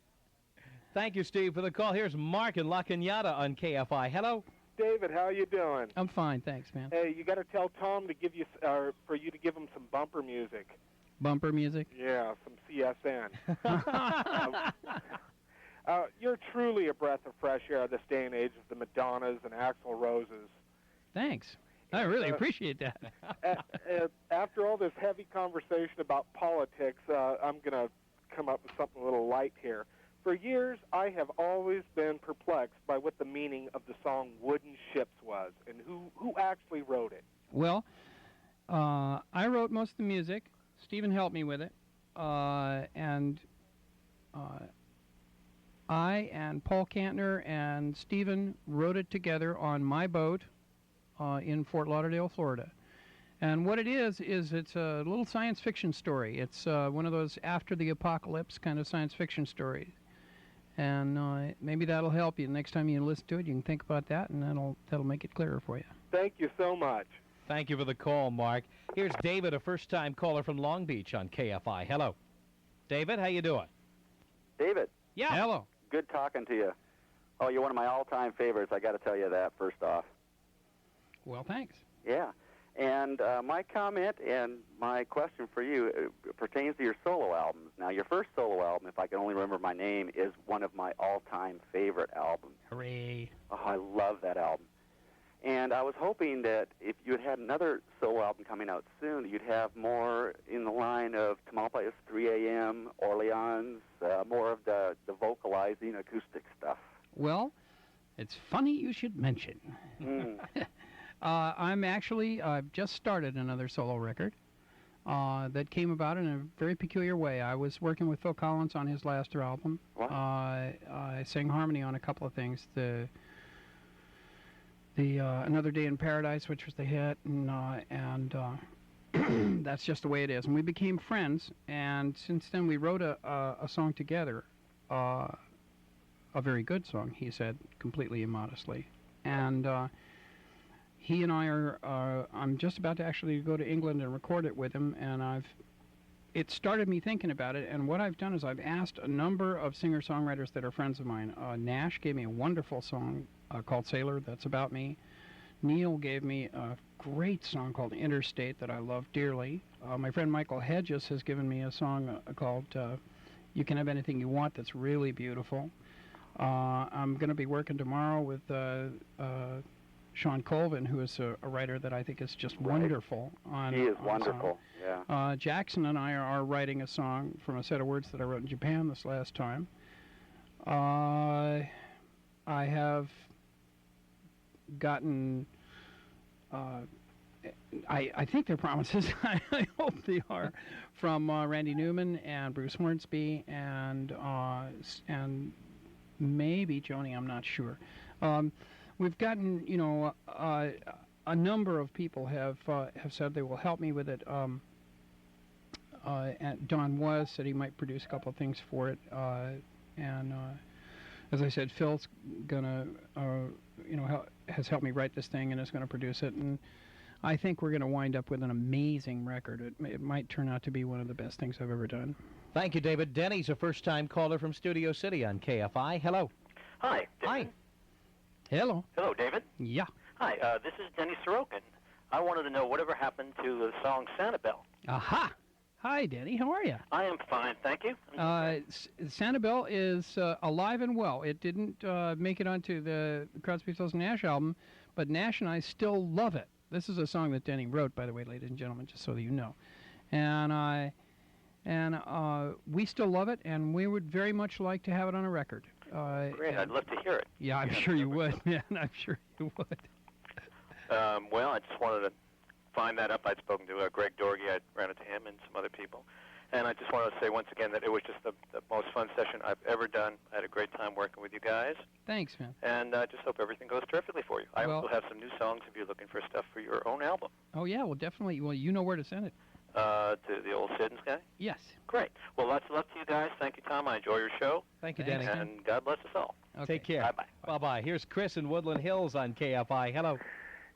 Thank you, Steve, for the call. Here's Mark in La Cañada on KFI. Hello. David, how you doing? I'm fine, thanks, man. Hey, you got to tell Tom to give you, for you to give him some bumper music. Bumper music? Yeah, some CSN. You're truly a breath of fresh air this day and age of the Madonnas and Axl Roses. Thanks. I really appreciate that. After all this heavy conversation about politics, I'm going to come up with something a little light here. For years, I have always been perplexed by what the meaning of the song Wooden Ships was and who actually wrote it. Well, I wrote most of the music. Stephen helped me with it. And I and Paul Kantner and Stephen wrote it together on my boat in Fort Lauderdale, Florida. And what it is it's a little science fiction story. It's one of those after-the-apocalypse kind of science fiction stories. And maybe that'll help you. Next time you listen to it, you can think about that, and that'll make it clearer for you. Thank you so much. Thank you for the call, Mark. Here's David, a first-time caller from Long Beach on KFI. Hello. David, how you doing? David. Yeah. Hello. Good talking to you. Oh, you're one of my all-time favorites. I got to tell you that first off. Well, thanks. Yeah. And my comment and my question for you pertains to your solo albums. Now, your first solo album, if I can only remember my name, is one of my all-time favorite albums. Hooray. Oh, I love that album. And I was hoping that if you had another solo album coming out soon, you'd have more in the line of Tamaulipas 3 a.m., Orleans, more of the vocalizing acoustic stuff. Well, it's funny you should mention. I've just started another solo record that came about in a very peculiar way. I was working with Phil Collins on his last album. What? I sang harmony on a couple of things. The Another Day in Paradise, which was the hit, and that's just the way it is. And we became friends, and since then we wrote a song together, a very good song, he said, completely immodestly. And he and I I'm just about to actually go to England and record it with him, and it started me thinking about it, and what I've done is I've asked a number of singer-songwriters that are friends of mine. Nash gave me a wonderful song called Sailor, that's about me. Neil gave me a great song called Interstate that I love dearly. My friend Michael Hedges has given me a song called You Can Have Anything You Want that's really beautiful. I'm going to be working tomorrow with Sean Colvin, who is a writer that I think is just wonderful. He is wonderful, yeah. Jackson and I are writing a song from a set of words that I wrote in Japan this last time. I have gotten, I think they're promises, I hope they are, from Randy Newman and Bruce Hornsby and maybe Joni, I'm not sure. We've gotten, a number of people have said they will help me with it. And Don Was said he might produce a couple of things for it, and as I said, Phil's gonna, has helped me write this thing and is going to produce it, and I think we're going to wind up with an amazing record. It might turn out to be one of the best things I've ever done. Thank you, David. Denny's a first-time caller from Studio City on KFI. Hello. Hi. David. Hi. Hello. Hello, David. Yeah. Hi, this is Denny Sorokin. I wanted to know whatever happened to the song Santa Bell. Aha. Hi, Denny. How are you? I am fine, thank you. Santa Bell is alive and well. It didn't make it onto the Crosby, Stills, Nash album, but Nash and I still love it. This is a song that Denny wrote, by the way, ladies and gentlemen, just so that you know. And we still love it, and we would very much like to have it on a record. Great, I'd love to hear it. Yeah, I'm sure you would, man. I'm sure you would. Well, I just wanted to find that up. I'd spoken to Greg Dorgy. I ran into him and some other people. And I just wanted to say once again that it was just the most fun session I've ever done. I had a great time working with you guys. Thanks, man. And I just hope everything goes terrifically for you. I also have some new songs if you're looking for stuff for your own album. Oh, yeah, well, definitely. Well, you know where to send it. To the old Siddons guy? Yes. Great. Well, lots of love to you guys. Thank you, Tom. I enjoy your show. Thank you, Denny. And God bless us all. Okay. Take care. Bye-bye. Bye-bye. Here's Chris in Woodland Hills on KFI. Hello.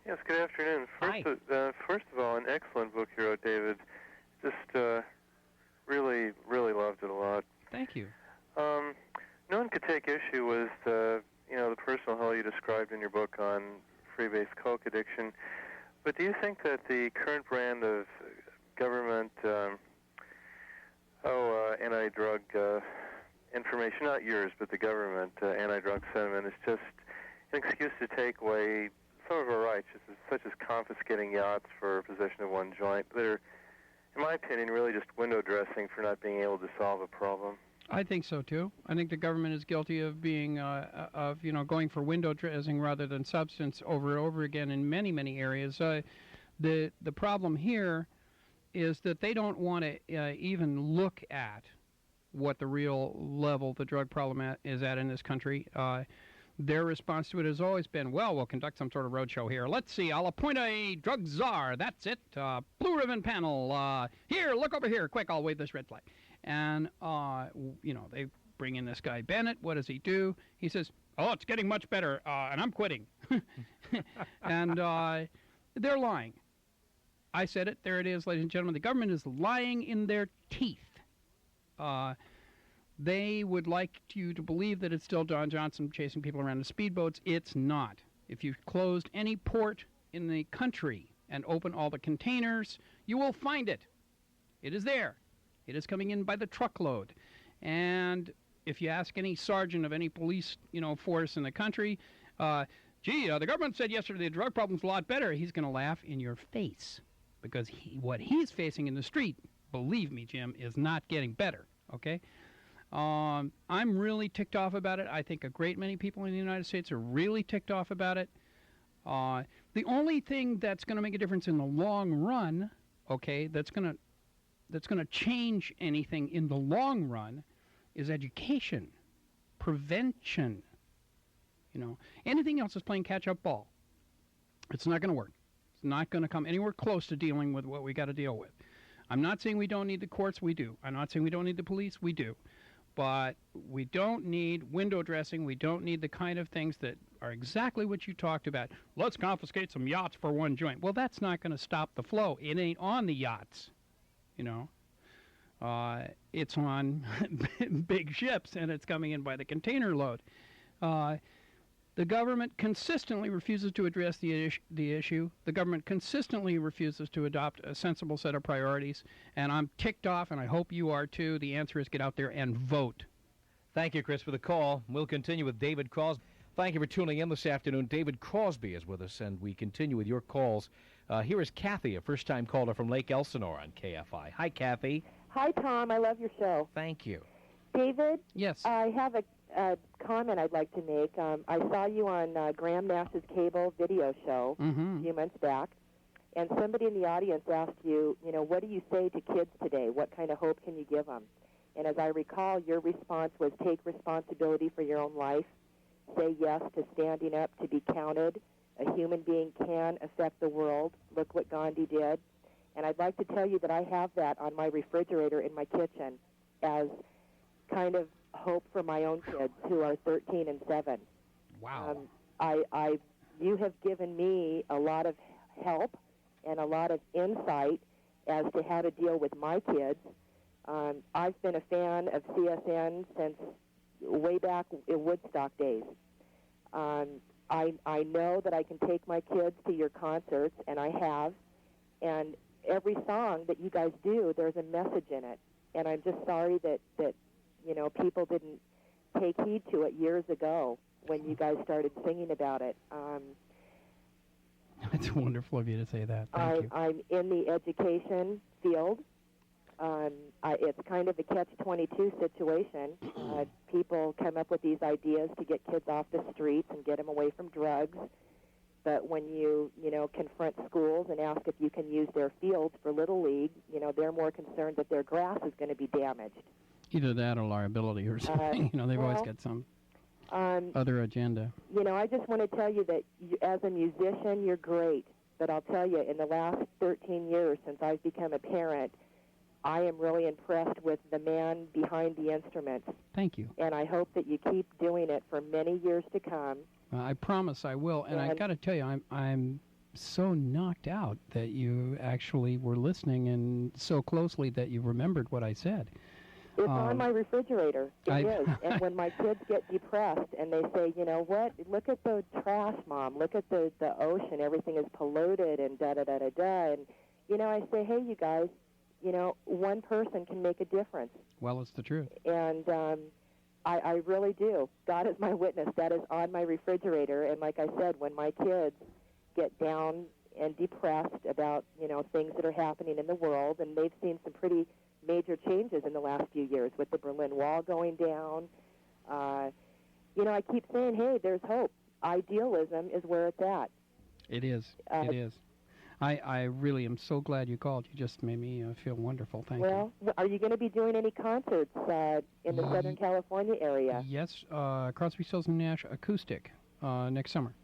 Yes, good afternoon. First of all, an excellent book you wrote, David. Just really loved it a lot. Thank you. No one could take issue with the personal hell you described in your book on freebase coke addiction. But do you think that the current brand of government anti-drug information, not yours, but the government anti-drug sentiment, is just an excuse to take away some of our rights, such as confiscating yachts for possession of one joint? They're, in my opinion, really just window dressing for not being able to solve a problem. I think so too. I think the government is guilty of being, going for window dressing rather than substance over and over again in many, many areas. The problem here is that they don't want to even look at what the real level the drug problem is at in this country. Their response to it has always been, well, we'll conduct some sort of roadshow here. Let's see, I'll appoint a drug czar. That's it. Blue ribbon panel. Here, look over here. Quick, I'll wave this red flag. And, they bring in this guy Bennett. What does he do? He says, oh, it's getting much better, and I'm quitting. And they're lying. I said it. There it is, ladies and gentlemen. The government is lying in their teeth. They would like you to believe that it's still Don Johnson chasing people around in speedboats. It's not. If you closed any port in the country and open all the containers, you will find it. It is there. It is coming in by the truckload. And if you ask any sergeant of any police, force in the country, the government said yesterday the drug problem's a lot better, he's going to laugh in your face. Because what he's facing in the street, believe me, Jim, is not getting better, okay? I'm really ticked off about it. I think a great many people in the United States are really ticked off about it. The only thing that's going to make a difference in the long run, okay, that's going to change anything in the long run is education, prevention. Anything else is playing catch-up ball. It's not going to work. It's not going to come anywhere close to dealing with what we got to deal with. I'm not saying we don't need the courts. We do. I'm not saying we don't need the police. We do. But we don't need window dressing. We don't need the kind of things that are exactly what you talked about. Let's confiscate some yachts for one joint. Well, that's not going to stop the flow. It ain't on the yachts, It's on big ships, and it's coming in by the container load. The government consistently refuses to address the issue. The government consistently refuses to adopt a sensible set of priorities. And I'm ticked off, and I hope you are too. The answer is get out there and vote. Thank you, Chris, for the call. We'll continue with David Crosby. Thank you for tuning in this afternoon. David Crosby is with us, and we continue with your calls. Here is Kathy, a first-time caller from Lake Elsinore on KFI. Hi, Kathy. Hi, Tom. I love your show. Thank you. David? Yes. I have a comment I'd like to make. I saw you on Graham Nash's cable video show a few months back, and somebody in the audience asked you, what do you say to kids today? What kind of hope can you give them? And as I recall, your response was take responsibility for your own life, say yes to standing up to be counted. A human being can affect the world. Look what Gandhi did. And I'd like to tell you that I have that on my refrigerator in my kitchen as kind of hope for my own kids who are 13 and 7. Wow. You have given me a lot of help and a lot of insight as to how to deal with my kids. I've been a fan of CSN since way back in Woodstock days. I know that I can take my kids to your concerts, and I have. And every song that you guys do, there's a message in it. And I'm just sorry that people didn't take heed to it years ago when you guys started singing about it. It's wonderful of you to say that. Thank you. I'm in the education field. It's kind of a catch-22 situation. People come up with these ideas to get kids off the streets and get them away from drugs. But when you confront schools and ask if you can use their fields for Little League, they're more concerned that their grass is going to be damaged. Either that or liability or something. They've always got some other agenda. I just want to tell you that as a musician, you're great. But I'll tell you, in the last 13 years since I've become a parent, I am really impressed with the man behind the instruments. Thank you. And I hope that you keep doing it for many years to come. I promise I will. And I got to tell you, I'm so knocked out that you actually were listening and so closely that you remembered what I said. It's on my refrigerator. It is. And when my kids get depressed and they say, you know what, look at the trash, Mom. Look at the ocean. Everything is polluted and da-da-da-da-da. And, I say, hey, you guys, one person can make a difference. Well, it's the truth. And I really do. God is my witness. That is on my refrigerator. And like I said, when my kids get down and depressed about, things that are happening in the world, and they've seen some pretty major changes in the last few years with the Berlin Wall going down, I keep saying, hey, there's hope. Idealism is where it's at. It is. It is. I really am so glad you called. You just made me feel wonderful. Thank you. Well, are you going to be doing any concerts in the Southern California area? Yes, Crosby, Stills & Nash acoustic next summer.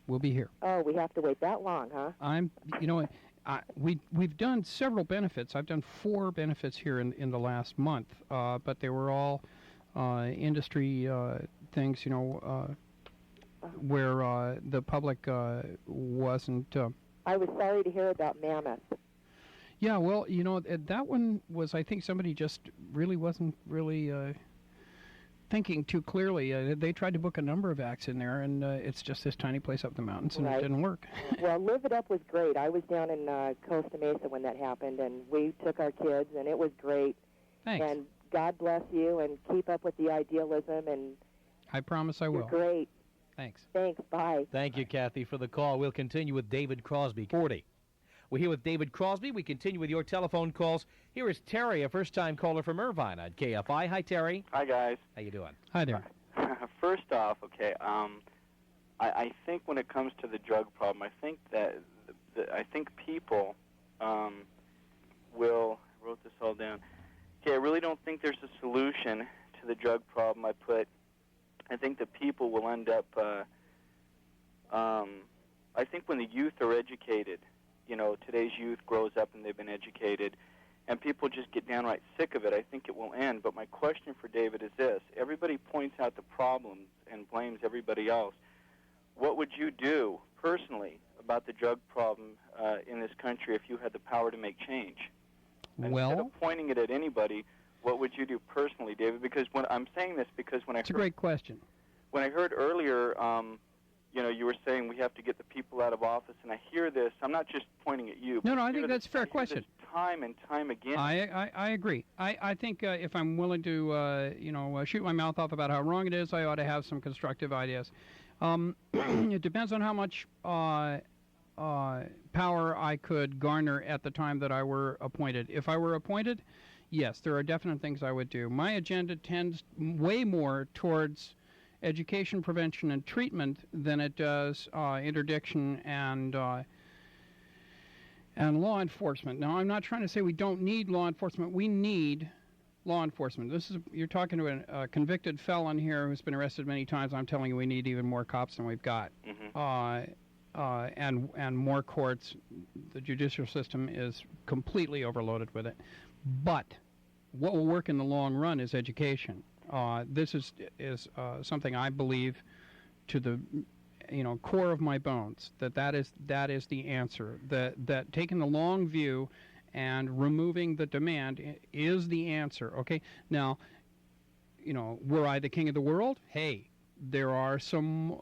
We'll be here. Oh, we have to wait that long, huh? We've done several benefits. I've done 4 benefits here in the last month, but they were all industry things, where the public wasn't... I was sorry to hear about Mammoth. Yeah, well, that one was, I think somebody just really wasn't thinking too clearly. They tried to book a number of acts in there, and it's just this tiny place up the mountains, and it didn't work. Well, Live It Up was great. I was down in Costa Mesa when that happened, and we took our kids, and it was great. Thanks. And God bless you, and keep up with the idealism, and I promise I will. You're great. Thanks. Thanks. Bye. Thank you, Kathy, for the call. We'll continue with David Crosby. 40. We're here with David Crosby. We continue with your telephone calls. Here is Terry, a first-time caller from Irvine at KFI. Hi, Terry. Hi, guys. How you doing? Hi there. First off, okay, I think when it comes to the drug problem, I think that I think people will. I wrote this all down. Okay, I really don't think there's a solution to the drug problem. I think that people will end up. I think when the youth are educated, today's youth grows up and they've been educated, and people just get downright sick of it, I think it will end. But my question for David is this. Everybody points out the problems and blames everybody else. What would you do personally about the drug problem in this country if you had the power to make change? Instead of pointing it at anybody, what would you do personally, David? Because when I'm saying this, because when it's a great question. When I heard earlier, you were saying we have to get the people out of office, and I hear this. I'm not just pointing at you. No, I think that's a fair question. Time and time again. I agree. I think if I'm willing to, shoot my mouth off about how wrong it is, I ought to have some constructive ideas. It depends on how much power I could garner at the time that I were appointed. If I were appointed, yes, there are definite things I would do. My agenda tends way more towards education, prevention, and treatment than it does interdiction and law enforcement. Now, I'm not trying to say we don't need law enforcement. We need law enforcement. You're talking to a convicted felon here who's been arrested many times. I'm telling you, we need even more cops than we've got, and more courts. The judicial system is completely overloaded with it. But what will work in the long run is education. This is something I believe to the core of my bones, that is the answer. That taking the long view and removing the demand is the answer. Okay, now, were I the king of the world? Hey, there are some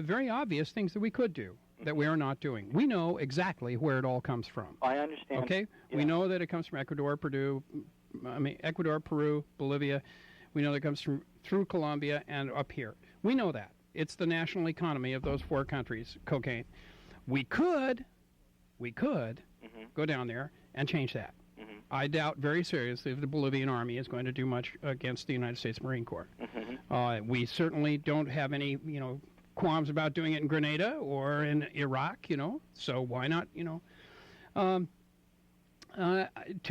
very obvious things that we could do that we are not doing. We know exactly where it all comes from. I understand. Okay, yeah. We know that it comes from Ecuador, Peru, Bolivia. We know that it comes through Colombia and up here. We know that. It's the national economy of those 4 countries, cocaine. We could go down there and change that. I doubt very seriously if the Bolivian army is going to do much against the United States Marine Corps. We certainly don't have any, qualms about doing it in Grenada or in Iraq, so why not, to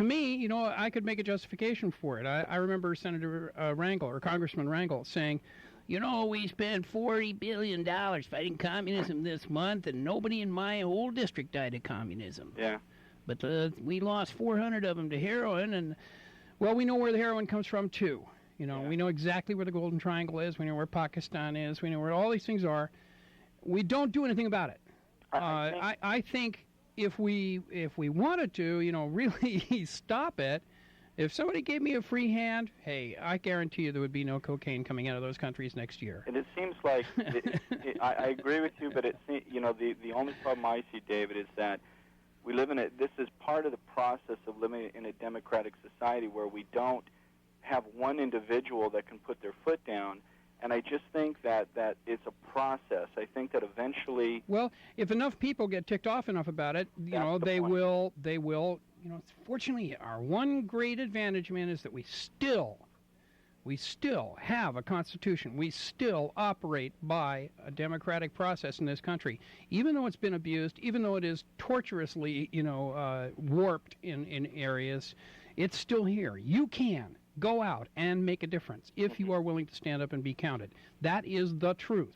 me, I could make a justification for it. I remember Senator Rangel or Congressman Rangel saying, we spent $40 billion fighting communism this month, and nobody in my whole district died of communism. Yeah. But we lost 400 of them to heroin, and, well, we know where the heroin comes from, too. We know exactly where the Golden Triangle is. We know where Pakistan is. We know where all these things are. We don't do anything about it. I think if we wanted to, really stop it, if somebody gave me a free hand, hey, I guarantee you there would be no cocaine coming out of those countries next year. And it seems like, I agree with you, but the only problem I see, David, is that we live this is part of the process of living in a democratic society where we don't have one individual that can put their foot down. And I just think that it's a process. I think that eventually... Well, if enough people get ticked off enough about it, they will, fortunately, our one great advantage, man, is that we still have a constitution. We still operate by a democratic process in this country. Even though it's been abused, even though it is tortuously, warped in areas, it's still here. You can go out and make a difference if you are willing to stand up and be counted. That is the truth.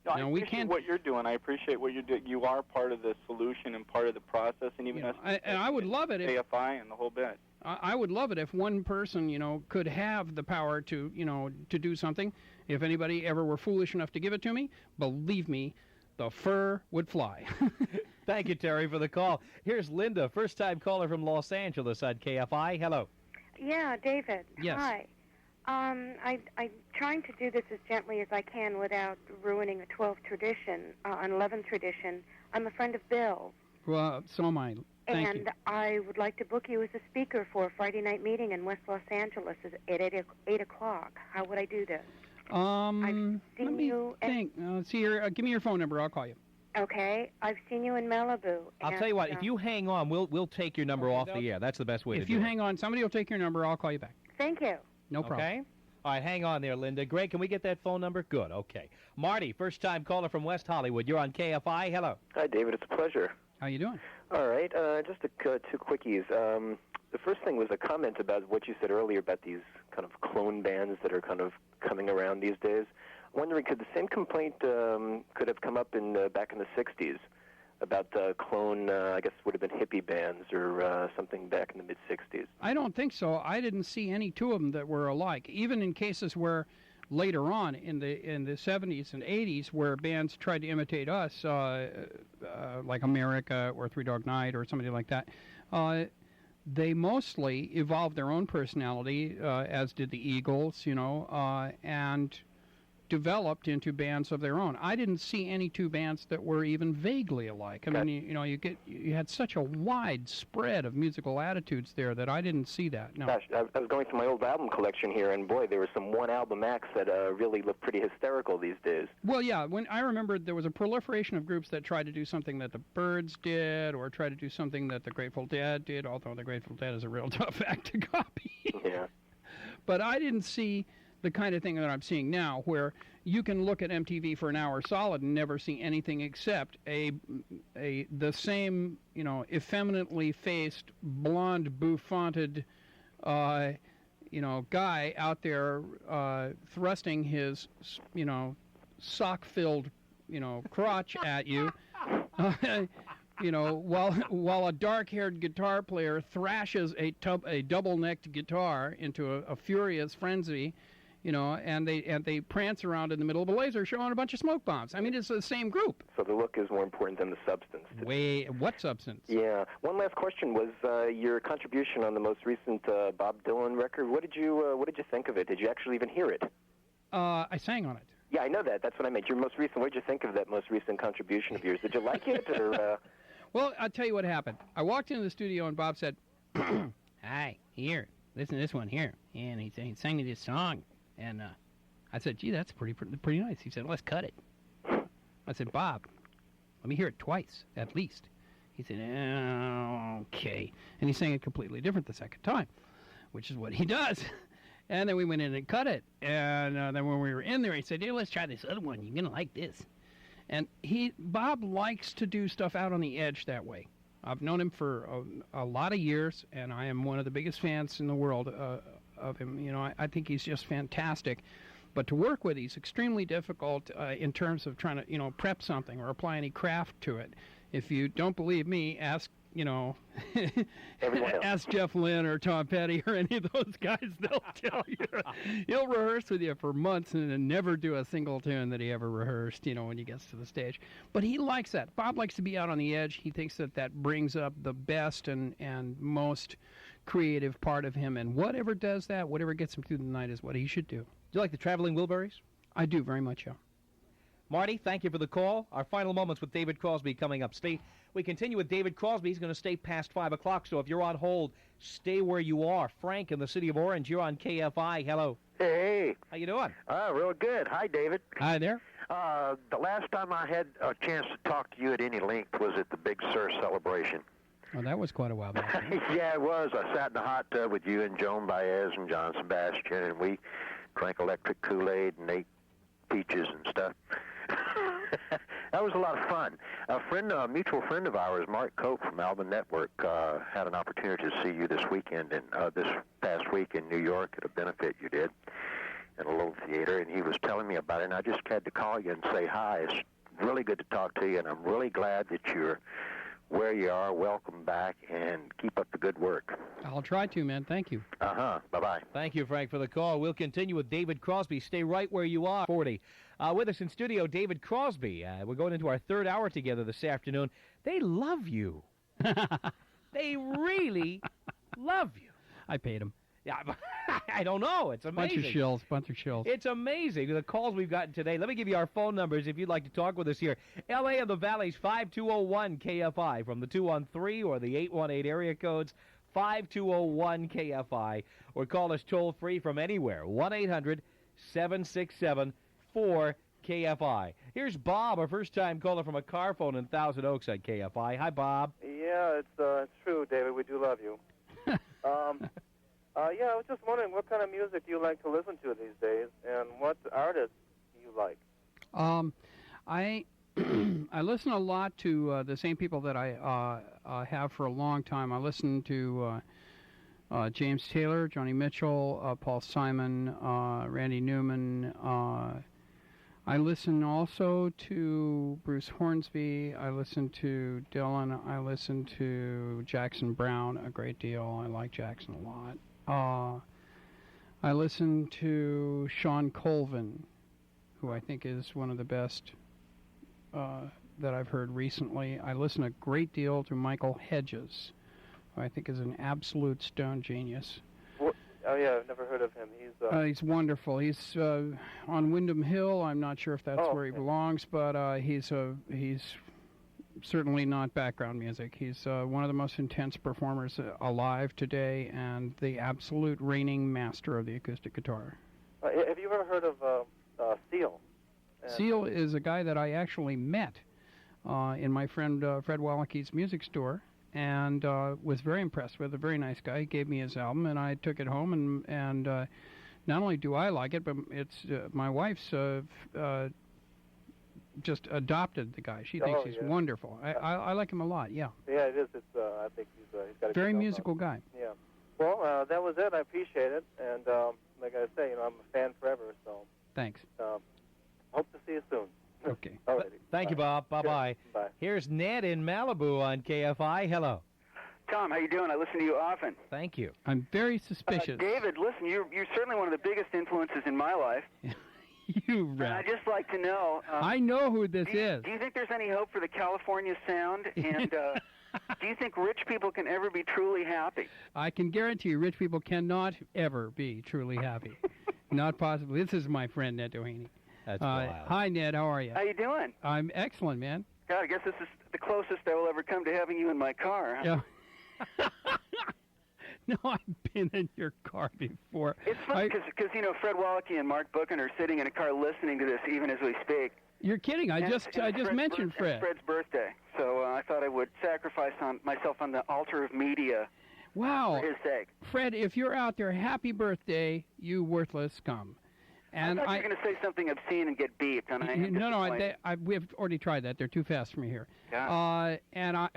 No, I appreciate what you're doing. I appreciate what you're doing. You are part of the solution and part of the process, and even us. And I would love it if AFI and the whole bit. I would love it if one person, could have the power to, to do something. If anybody ever were foolish enough to give it to me, believe me, the fur would fly. Thank you, Terry, for the call. Here's Linda, first-time caller from Los Angeles on KFI. Hello. Yeah, David. Yes. Hi. I'm trying to do this as gently as I can without ruining a 12th tradition, an 11th tradition. I'm a friend of Bill's. Well, so am I. Thank you. I would like to book you as a speaker for a Friday night meeting in West Los Angeles at 8 o'clock. How would I do this? Let me think. See here. Give me your phone number. I'll call you. Okay. I've seen you in Malibu. I'll tell you what. If you hang on, we'll take your number off the air. That's the best way to do it. If you hang on, somebody will take your number. I'll call you back. Thank you. No problem. Okay. All right, hang on there, Linda. Greg, can we get that phone number? Good. Okay. Marty, first-time caller from West Hollywood. You're on KFI. Hello. Hi, David. It's a pleasure. How you doing? All right. Just two quickies. The first thing was a comment about what you said earlier about these kind of clone bands that are kind of coming around these days. I'm wondering, could the same complaint could have come up back in the 60s about the clone, I guess would have been hippie bands or something back in the mid-60s? I don't think so. I didn't see any two of them that were alike, even in cases where later on in the 70s and 80s where bands tried to imitate us, like America or Three Dog Night or somebody like that. They mostly evolved their own personality, as did the Eagles, and developed into bands of their own. I didn't see any two bands that were even vaguely alike. I mean, you had such a wide spread of musical attitudes there that I didn't see that. No. Gosh, I was going through my old album collection here, and boy, there were some one-album acts that really look pretty hysterical these days. Well, yeah, when I remember there was a proliferation of groups that tried to do something that the Byrds did, or tried to do something that the Grateful Dead did, although the Grateful Dead is a real tough act to copy. Yeah. But I didn't see the kind of thing that I'm seeing now, where you can look at MTV for an hour solid and never see anything except the same, effeminately faced, blonde, bouffanted, guy out there thrusting his, sock-filled, crotch at you, while a dark-haired guitar player thrashes a double-necked guitar into a furious frenzy. and they prance around in the middle of a laser show on a bunch of smoke bombs. I mean, it's the same group. So the look is more important than the substance. What substance? Yeah. One last question was your contribution on the most recent Bob Dylan record. What did you think of it? Did you actually even hear it? I sang on it. Yeah, I know that. That's what I meant. Your most recent. What did you think of that most recent contribution of yours? Did you like it, or? Well, I'll tell you what happened. I walked into the studio and Bob said, "Hi, here, listen to this one here," and he sang me this song, and I said, "Gee, that's pretty nice." He said, "Let's cut it." I said, "Bob, let me hear it twice at least." He said, "Okay," and he sang it completely different the second time, which is what he does. And then we went in and cut it. And then when we were in there, he said, "Hey, let's try this other one. You're going to like this." And Bob likes to do stuff out on the edge that way. I've known him for a lot of years, and I am one of the biggest fans in the world of him. I think he's just fantastic. But to work with, he's extremely difficult in terms of trying to, prep something or apply any craft to it. If you don't believe me, ask ask Jeff Lynne or Tom Petty or any of those guys. They'll tell you. He'll rehearse with you for months and then never do a single tune that he ever rehearsed, when he gets to the stage. But he likes that. Bob likes to be out on the edge. He thinks that brings up the best and most creative part of him. And whatever does that, whatever gets him through the night is what he should do. Do you like the Traveling Wilburys? I do, very much, yeah. Marty, thank you for the call. Our final moments with David Crosby coming up. We continue with David Crosby. He's going to stay past 5 o'clock, so if you're on hold, stay where you are. Frank in the city of Orange, you're on KFI. Hello. Hey. How you doing? Real good. Hi, David. Hi there. The last time I had a chance to talk to you at any length was at the Big Sur celebration. Oh, that was quite a while back. Yeah, it was. I sat in the hot tub with you and Joan Baez and John Sebastian, and we drank electric Kool-Aid and ate peaches and stuff. That was a lot of fun. A mutual friend of ours, Mark Cope from Alvin Network, had an opportunity to see you this weekend and this past week in New York at a benefit you did in a little theater, and he was telling me about it, and I just had to call you and say hi. It's really good to talk to you, and I'm really glad that you're where you are. Welcome back, and keep up the good work. I'll try to, man. Thank you. Bye-bye. Thank you, Frank, for the call. We'll continue with David Crosby. Stay right where you are. 40. With us in studio, David Crosby. We're going into our third hour together this afternoon. They love you. They really love you. I paid them. Yeah, I don't know. It's amazing. Bunch of shills. It's amazing, the calls we've gotten today. Let me give you our phone numbers if you'd like to talk with us here. L.A. and the Valley's 5201-KFI from the 213 or the 818 area codes, 5201-KFI. Or call us toll-free from anywhere, 1-800-767-4KFI. Here's Bob, our first-time caller from a car phone in Thousand Oaks at KFI. Hi, Bob. Yeah, it's true, David. We do love you. Yeah, I was just wondering what kind of music do you like to listen to these days, and what artists do you like? I listen a lot to the same people that I have for a long time. I listen to James Taylor, Joni Mitchell, Paul Simon, Randy Newman. I listen also to Bruce Hornsby. I listen to Dylan. I listen to Jackson Browne a great deal. I like Jackson a lot. I listen to Sean Colvin, who I think is one of the best that I've heard recently. I listen a great deal to Michael Hedges, who I think is an absolute stone genius. Oh, yeah, I've never heard of him. He's wonderful. He's on Windham Hill. I'm not sure if that's where he belongs, but he's certainly not background music. He's one of the most intense performers alive today, and the absolute reigning master of the acoustic guitar. Have you ever heard of Seal? Seal is a guy that I actually met in my friend Fred Wallake's music store, and was very impressed with. A very nice guy. He gave me his album, and I took it home, and not only do I like it, but it's my wife's just adopted the guy. She thinks he's wonderful. I like him a lot. Yeah. Yeah, it is. I think he's got a very musical guy. Yeah. Well, that was it. I appreciate it, and like I say, I'm a fan forever. So. Thanks. Hope to see you soon. Okay. Thank you, Bob. Bye-bye. Bye. Here's Ned in Malibu on KFI. Hello. Tom, how you doing? I listen to you often. Thank you. I'm very suspicious. David, listen, you're certainly one of the biggest influences in my life. You And rat. I'd just like to know... I know who this is. Do you think there's any hope for the California sound? And do you think rich people can ever be truly happy? I can guarantee you rich people cannot ever be truly happy. Not possibly. This is my friend, Ned Doheny. That's wild. Hi, Ned. How are you? How you doing? I'm excellent, man. God, I guess this is the closest I will ever come to having you in my car. Huh? Yeah. No, I've been in your car before. It's funny because you know, Fred Wallachy and Mark Bookin are sitting in a car listening to this even as we speak. You're kidding. I just mentioned Fred. It's Fred's birthday, so I thought I would sacrifice myself on the altar of media. Wow. For his sake. Fred, if you're out there, happy birthday, you worthless scum. And I thought you were going to say something obscene and get beeped. And we've already tried that. They're too fast for me here. Yeah.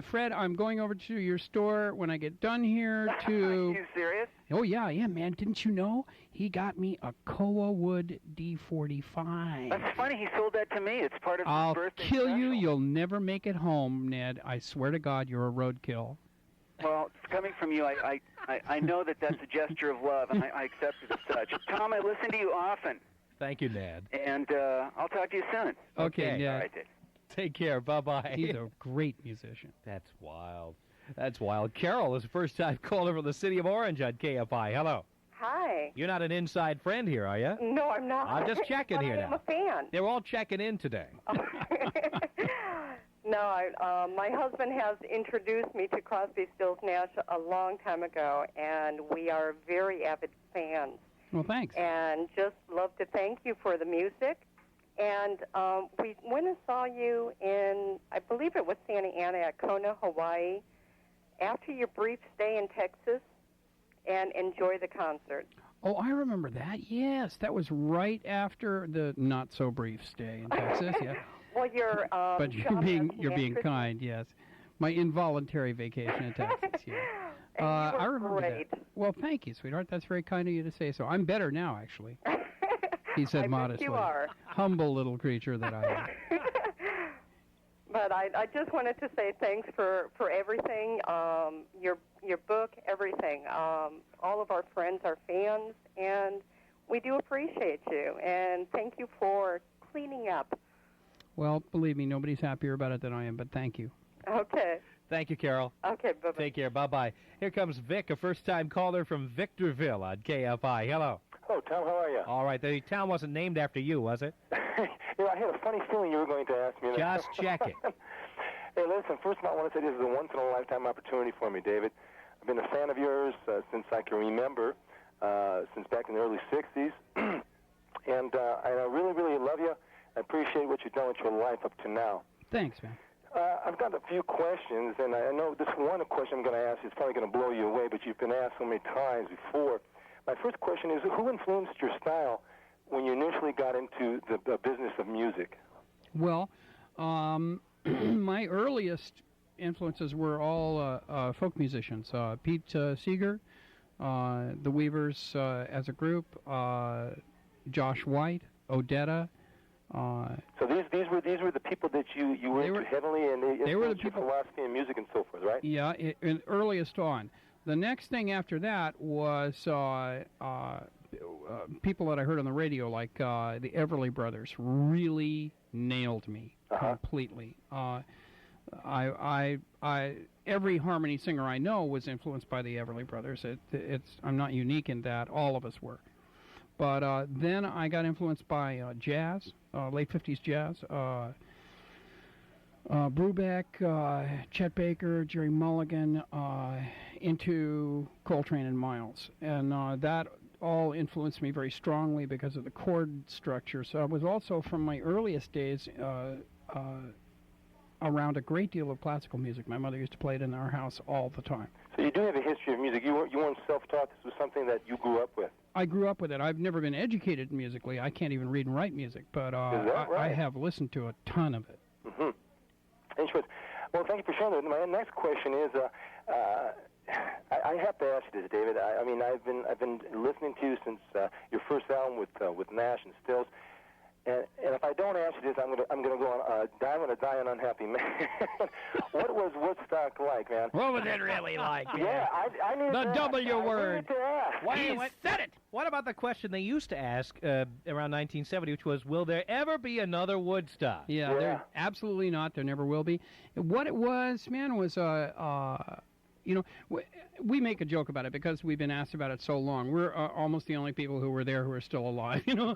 Fred, I'm going over to your store when I get done here to... Are you serious? Oh, yeah, man. Didn't you know? He got me a Koa Wood D45. That's funny. He sold that to me. It's part of I'll his birthday kill special. you. You'll never make it home, Ned. I swear to God, you're a roadkill. Well, coming from you, I know that that's a gesture of love, and I accept it as such. Tom, I listen to you often. Thank you, Ned. And I'll talk to you soon. Okay, Ned. All right, Dave. Take care. Bye-bye. He's a great musician. That's wild. That's wild. Carol is the first time caller from the city of Orange on KFI. Hello. Hi. You're not an inside friend here, are you? No, I'm not. I'm just checking here I'm now. a fan. They're all checking in today. No, my husband has introduced me to Crosby, Stills, Nash a long time ago, and we are very avid fans. Well, thanks. And just love to thank you for the music. And we went and saw you in, I believe it was Santa Ana at Kona, Hawaii, after your brief stay in Texas, and enjoy the concert. Oh, I remember that. Yes, that was right after the not-so-brief stay in Texas. Yeah. Well, you're but you're being kind. Yes, my involuntary vacation in Texas. Yeah. I remember great. that. Well, thank you, sweetheart. That's very kind of you to say so. I'm better now, actually. He said I modestly. You are. Humble little creature that I am. But I just wanted to say thanks for everything, your book, everything. All of our friends are fans, and we do appreciate you. And thank you for cleaning up. Well, believe me, nobody's happier about it than I am, but thank you. Okay. Thank you, Carol. Okay, bye-bye. Take care. Bye-bye. Here comes Vic, a first-time caller from Victorville on KFI. Hello. Hello, Tom. How are you? All right. The town wasn't named after you, was it? You know, I had a funny feeling you were going to ask me that. Just checking. Hey, listen, first of all, I want to say this is a once-in-a-lifetime opportunity for me, David. I've been a fan of yours since I can remember, since back in the early 60s. And I really, really love you. I appreciate what you've done with your life up to now. Thanks, man. I've got a few questions, and I know this one question I'm going to ask is probably going to blow you away, but you've been asked so many times before. My first question is, who influenced your style when you initially got into the business of music? Well, my earliest influences were all folk musicians. Pete Seeger, the Weavers as a group, Josh White, Odetta. So these were the people that you were into heavily, and they were the people, philosophy and music and so forth, right? Yeah, earliest on. The next thing after that was people that I heard on the radio, like the Everly Brothers, really nailed me completely. Every harmony singer I know was influenced by the Everly Brothers. I'm not unique in that; all of us were. But then I got influenced by jazz, late 50s jazz. Brubeck, Chet Baker, Jerry Mulligan, into Coltrane and Miles. And that all influenced me very strongly because of the chord structure. So I was also, from my earliest days, around a great deal of classical music. My mother used to play it in our house all the time. So you do have a history of music. You weren't self-taught. This was something that you grew up with. I grew up with it. I've never been educated musically. I can't even read and write music, but Is that right? I have listened to a ton of it. Mm-hmm. Interesting. Well, thank you for sharing that. My next question is, I have to ask you this, David. I mean, I've been listening to you since your first album with Nash and Stills, and if I don't ask you this, I'm gonna go on. I'm gonna die an unhappy man. What was Woodstock like, man? What was it really like? Yeah, I need the to W ask. word. I needed to ask. He said it. What about the question they used to ask around 1970, which was, will there ever be another Woodstock? Yeah, there absolutely not. There never will be. What it was, man, was you know, we make a joke about it because we've been asked about it so long. We're almost the only people who were there who are still alive, you know.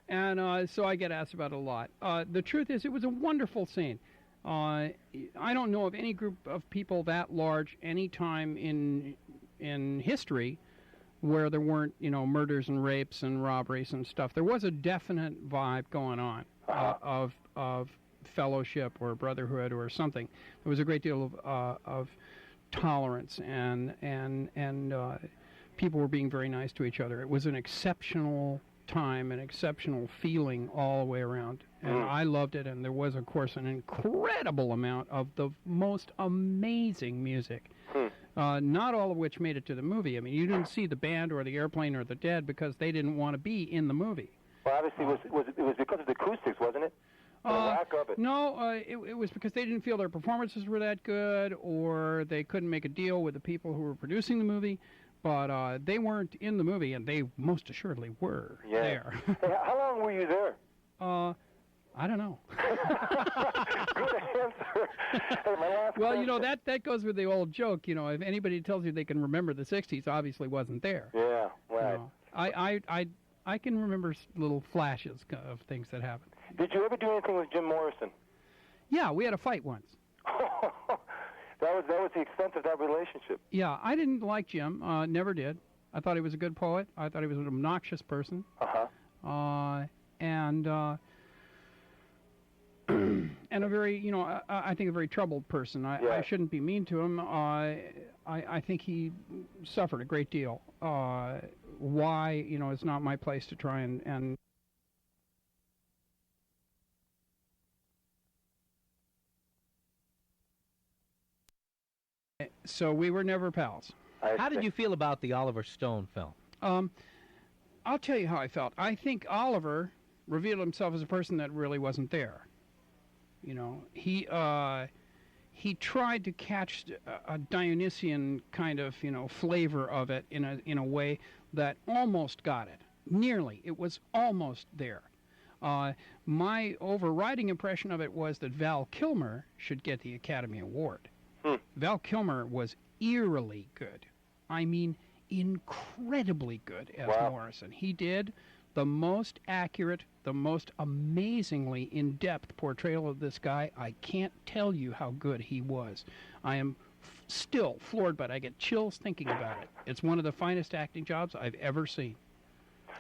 And so I get asked about it a lot. The truth is, it was a wonderful scene. I don't know of any group of people that large any time in history where there weren't, you know, murders and rapes and robberies and stuff. There was a definite vibe going on of fellowship or brotherhood or something. There was a great deal of tolerance and people were being very nice to each other. It was an exceptional time, an exceptional feeling all the way around. And I loved it, and there was, of course, an incredible amount of the most amazing music. Not all of which made it to the movie. I mean, you didn't see the band or the Airplane or the Dead because they didn't want to be in the movie. Well, obviously, it was because of the acoustics, wasn't it? The lack of it. No, it was because they didn't feel their performances were that good, or they couldn't make a deal with the people who were producing the movie. But they weren't in the movie, and they most assuredly were there. Hey, how long were you there? I don't know. Good answer. Hey, my last well, question. you know, that goes with the old joke. You know, if anybody tells you they can remember the '60s, obviously wasn't there. Yeah, right. You know, I can remember little flashes of things that happened. Did you ever do anything with Jim Morrison? Yeah, we had a fight once. That was the extent of that relationship. Yeah, I didn't like Jim. Never did. I thought he was a good poet. I thought he was an obnoxious person. And and a very, you know, I think a very troubled person. I shouldn't be mean to him. I think he suffered a great deal. Why, you know, it's not my place to try and so we were never pals. How did you feel about the Oliver Stone film? I'll tell you how I felt. I think Oliver revealed himself as a person that really wasn't there. You know, he tried to catch a Dionysian kind of, you know, flavor of it in a way that almost got it. Nearly. It was almost there. My overriding impression of it was that Val Kilmer should get the Academy Award. Val Kilmer was eerily good. I mean, incredibly good as Morrison. He did the most accurate, the most amazingly in-depth portrayal of this guy. I can't tell you how good he was. I am still floored, but I get chills thinking about it. It's one of the finest acting jobs I've ever seen.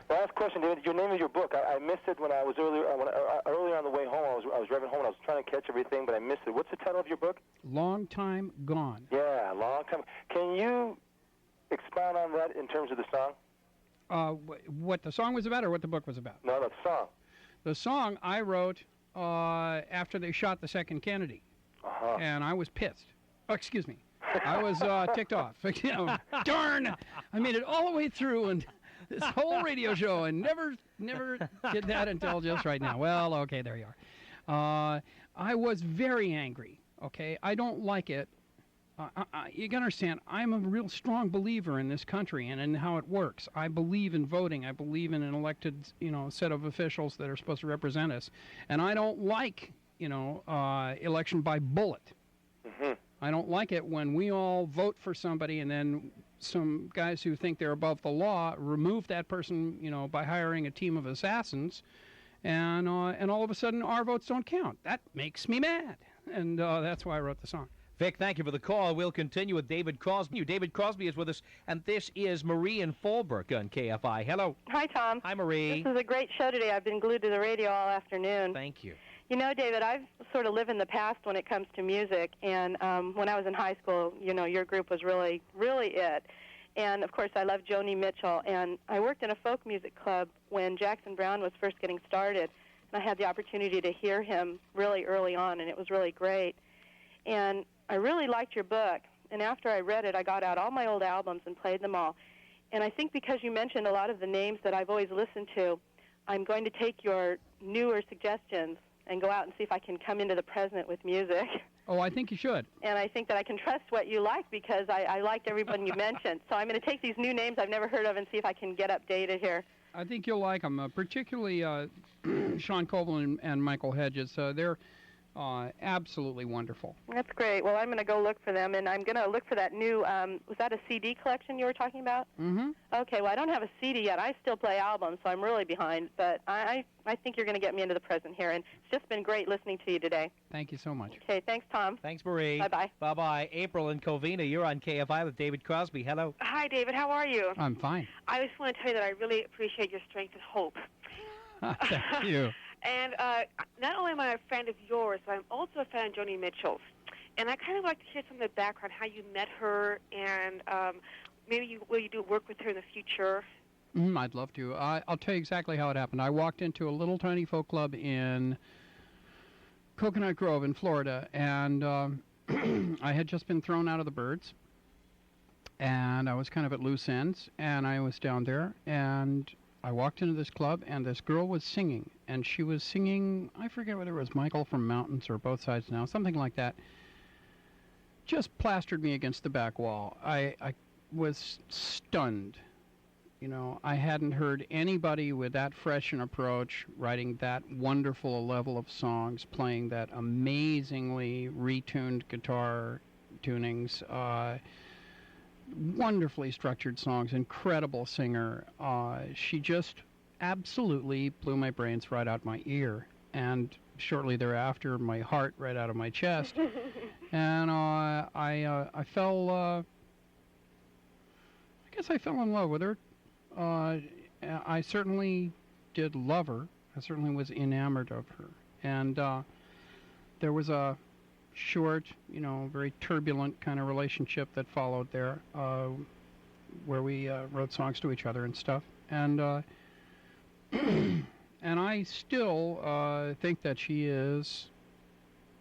Last question, David. Your name of your book. I missed it when I was earlier on the way home. I was driving home and I was trying to catch everything, but I missed it. What's the title of your book? Long Time Gone. Yeah, Long Time. Can you expound on that in terms of the song? What the song was about or what the book was about? No, the song. The song I wrote after they shot the second Kennedy. And I was pissed. Oh, excuse me. I was ticked off. You know, darn! I made it all the way through and this whole radio show and never did that until just right now. Well, okay, there you are. I was very angry, okay? I don't like it. You can understand, I'm a real strong believer in this country and in how it works. I believe in voting. I believe in an elected, you know, set of officials that are supposed to represent us. And I don't like, you know, election by bullet. I don't like it when we all vote for somebody and then some guys who think they're above the law remove that person, you know, by hiring a team of assassins, and all of a sudden our votes don't count. That makes me mad, and that's why I wrote the song. Vic, thank you for the call. We'll continue with David Crosby. David Crosby is with us, and this is Marie in Fallbrook on KFI. Hello. Hi, Tom. Hi, Marie. This is a great show today. I've been glued to the radio all afternoon. Thank you. You know, David, I've sort of lived in the past when it comes to music, and when I was in high school, you know, your group was really, really it. And, of course, I love Joni Mitchell, and I worked in a folk music club when Jackson Browne was first getting started, and I had the opportunity to hear him really early on, and it was really great. And I really liked your book, and after I read it, I got out all my old albums and played them all. And I think because you mentioned a lot of the names that I've always listened to, I'm going to take your newer suggestions and go out and see if I can come into the present with music. Oh, I think you should. And I think that I can trust what you like because I liked everyone you mentioned. So I'm going to take these new names I've never heard of and see if I can get updated here. I think you'll like them, particularly Sean Coble and Michael Hedges. They're absolutely wonderful. That's great. Well, I'm going to go look for them, and I'm going to look for that new, was that a CD collection you were talking about? Mm-hmm. Okay, well, I don't have a CD yet. I still play albums, so I'm really behind. But I think you're going to get me into the present here, and it's just been great listening to you today. Thank you so much. Okay, thanks, Tom. Thanks, Marie. Bye-bye. Bye-bye. April in Covina, you're on KFI with David Crosby. Hello. Hi, David. How are you? I'm fine. I just want to tell you that I really appreciate your strength and hope. Thank you. And not only am I a fan of yours, but I'm also a fan of Joni Mitchell's. And I kind of like to hear some of the background, how you met her, and maybe will you do work with her in the future? I'd love to. I'll tell you exactly how it happened. I walked into a little tiny folk club in Coconut Grove in Florida, and I had just been thrown out of the Birds, and I was kind of at loose ends, and I was down there, and I walked into this club, and this girl was singing, and she was singing, I forget whether it was Michael from Mountains or Both Sides Now, something like that. Just plastered me against the back wall. I was stunned. You know, I hadn't heard anybody with that fresh an approach, writing that wonderful a level of songs, playing that amazingly retuned guitar tunings, wonderfully structured songs, incredible singer. She just absolutely blew my brains right out my ear, and shortly thereafter, my heart right out of my chest. And I fell. I guess I fell in love with her. I certainly did love her. I certainly was enamored of her. And there was a short, very turbulent kind of relationship that followed there, where we wrote songs to each other and stuff. And and I still think that she is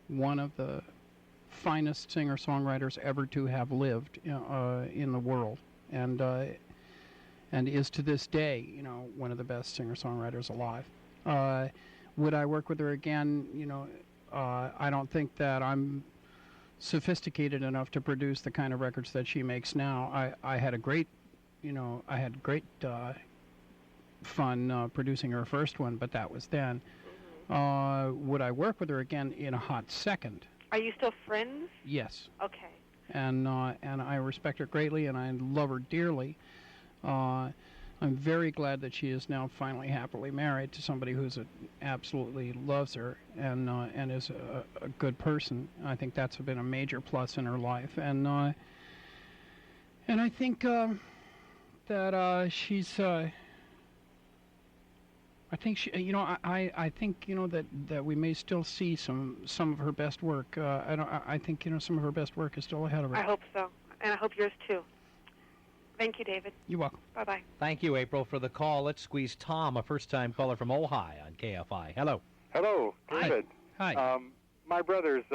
one of the finest singer-songwriters ever to have lived in the world, and is to this day, one of the best singer-songwriters alive. Would I work with her again? I don't think that I'm sophisticated enough to produce the kind of records that she makes now. I had great fun producing her first one, but that was then. Would I work with her again in a hot second? Are you still friends? Yes. Okay. And I respect her greatly, and I love her dearly. I'm very glad that she is now finally happily married to somebody who's absolutely loves her and is a good person. I think that's been a major plus in her life, and I think that she's. I think she, I think that we may still see some of her best work. I think some of her best work is still ahead of her. I hope so, and I hope yours too. Thank you, David. You're welcome. Bye-bye. Thank you, April, for the call. Let's squeeze Tom, a first-time caller from Ojai on KFI. Hello. Hello, David. Hi. My brothers,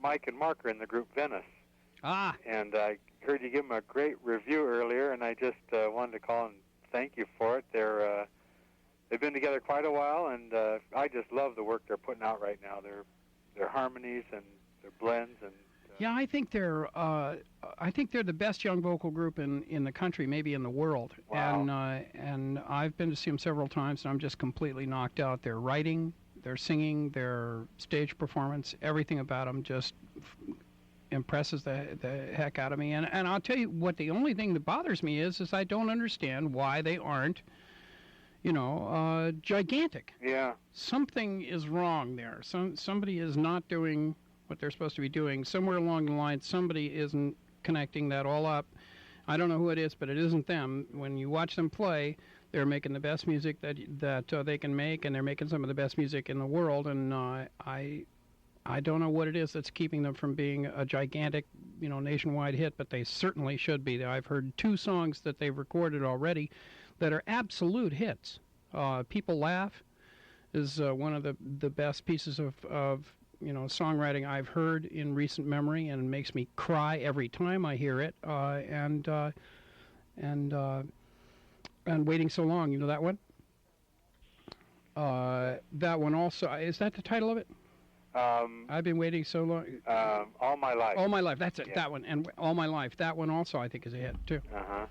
Mike and Mark, are in the group Venice. Ah. And I heard you give them a great review earlier, and I just wanted to call and thank you for it. They've been together quite a while, and I just love the work they're putting out right now. Their harmonies and their blends and. Yeah, I think they're the best young vocal group in the country, maybe in the world. Wow. And I've been to see them several times, and I'm just completely knocked out. Their writing, their singing, their stage performance, everything about them just impresses the heck out of me. And I'll tell you what, the only thing that bothers me is I don't understand why they aren't, gigantic. Yeah. Something is wrong there. Somebody is not doing what they're supposed to be doing. Somewhere along the line, somebody isn't connecting that all up. I don't know who it is, but it isn't them. When you watch them play, they're making the best music that they can make, and they're making some of the best music in the world. And I don't know what it is that's keeping them from being a gigantic, nationwide hit, but they certainly should be. I've heard 2 songs that they've recorded already that are absolute hits. People Laugh is one of the best pieces of songwriting I've heard in recent memory, and it makes me cry every time I hear it. And Waiting So Long, that one? That one also, is that the title of it? I've been waiting so long. All My Life. All My Life. That's it. Yeah. That one. And All My Life. That one also I think is a hit too. Uh-huh.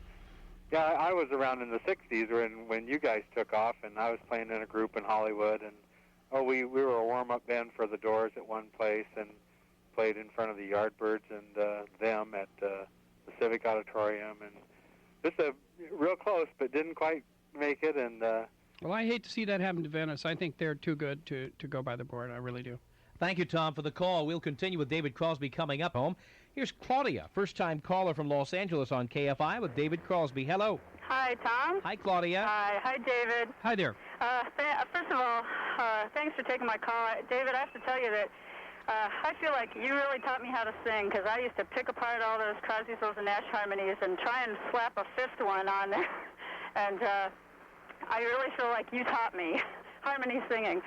Yeah, I was around in the 60s when you guys took off, and I was playing in a group in Hollywood, and we were a warm-up band for the Doors at one place, and played in front of the Yardbirds and them at the Civic Auditorium, and just real close, but didn't quite make it. And well, I hate to see that happen to Venice. I think they're too good to go by the board. I really do. Thank you, Tom, for the call. We'll continue with David Crosby coming up home. Here's Claudia, first-time caller from Los Angeles on KFI with David Crosby. Hello. Hi, Tom. Hi, Claudia. Hi, David. Hi there. First of all, thanks for taking my call. David, I have to tell you that I feel like you really taught me how to sing, because I used to pick apart all those Crosby, Stills, and Nash harmonies and try and slap a fifth one on there. And I really feel like you taught me harmony singing.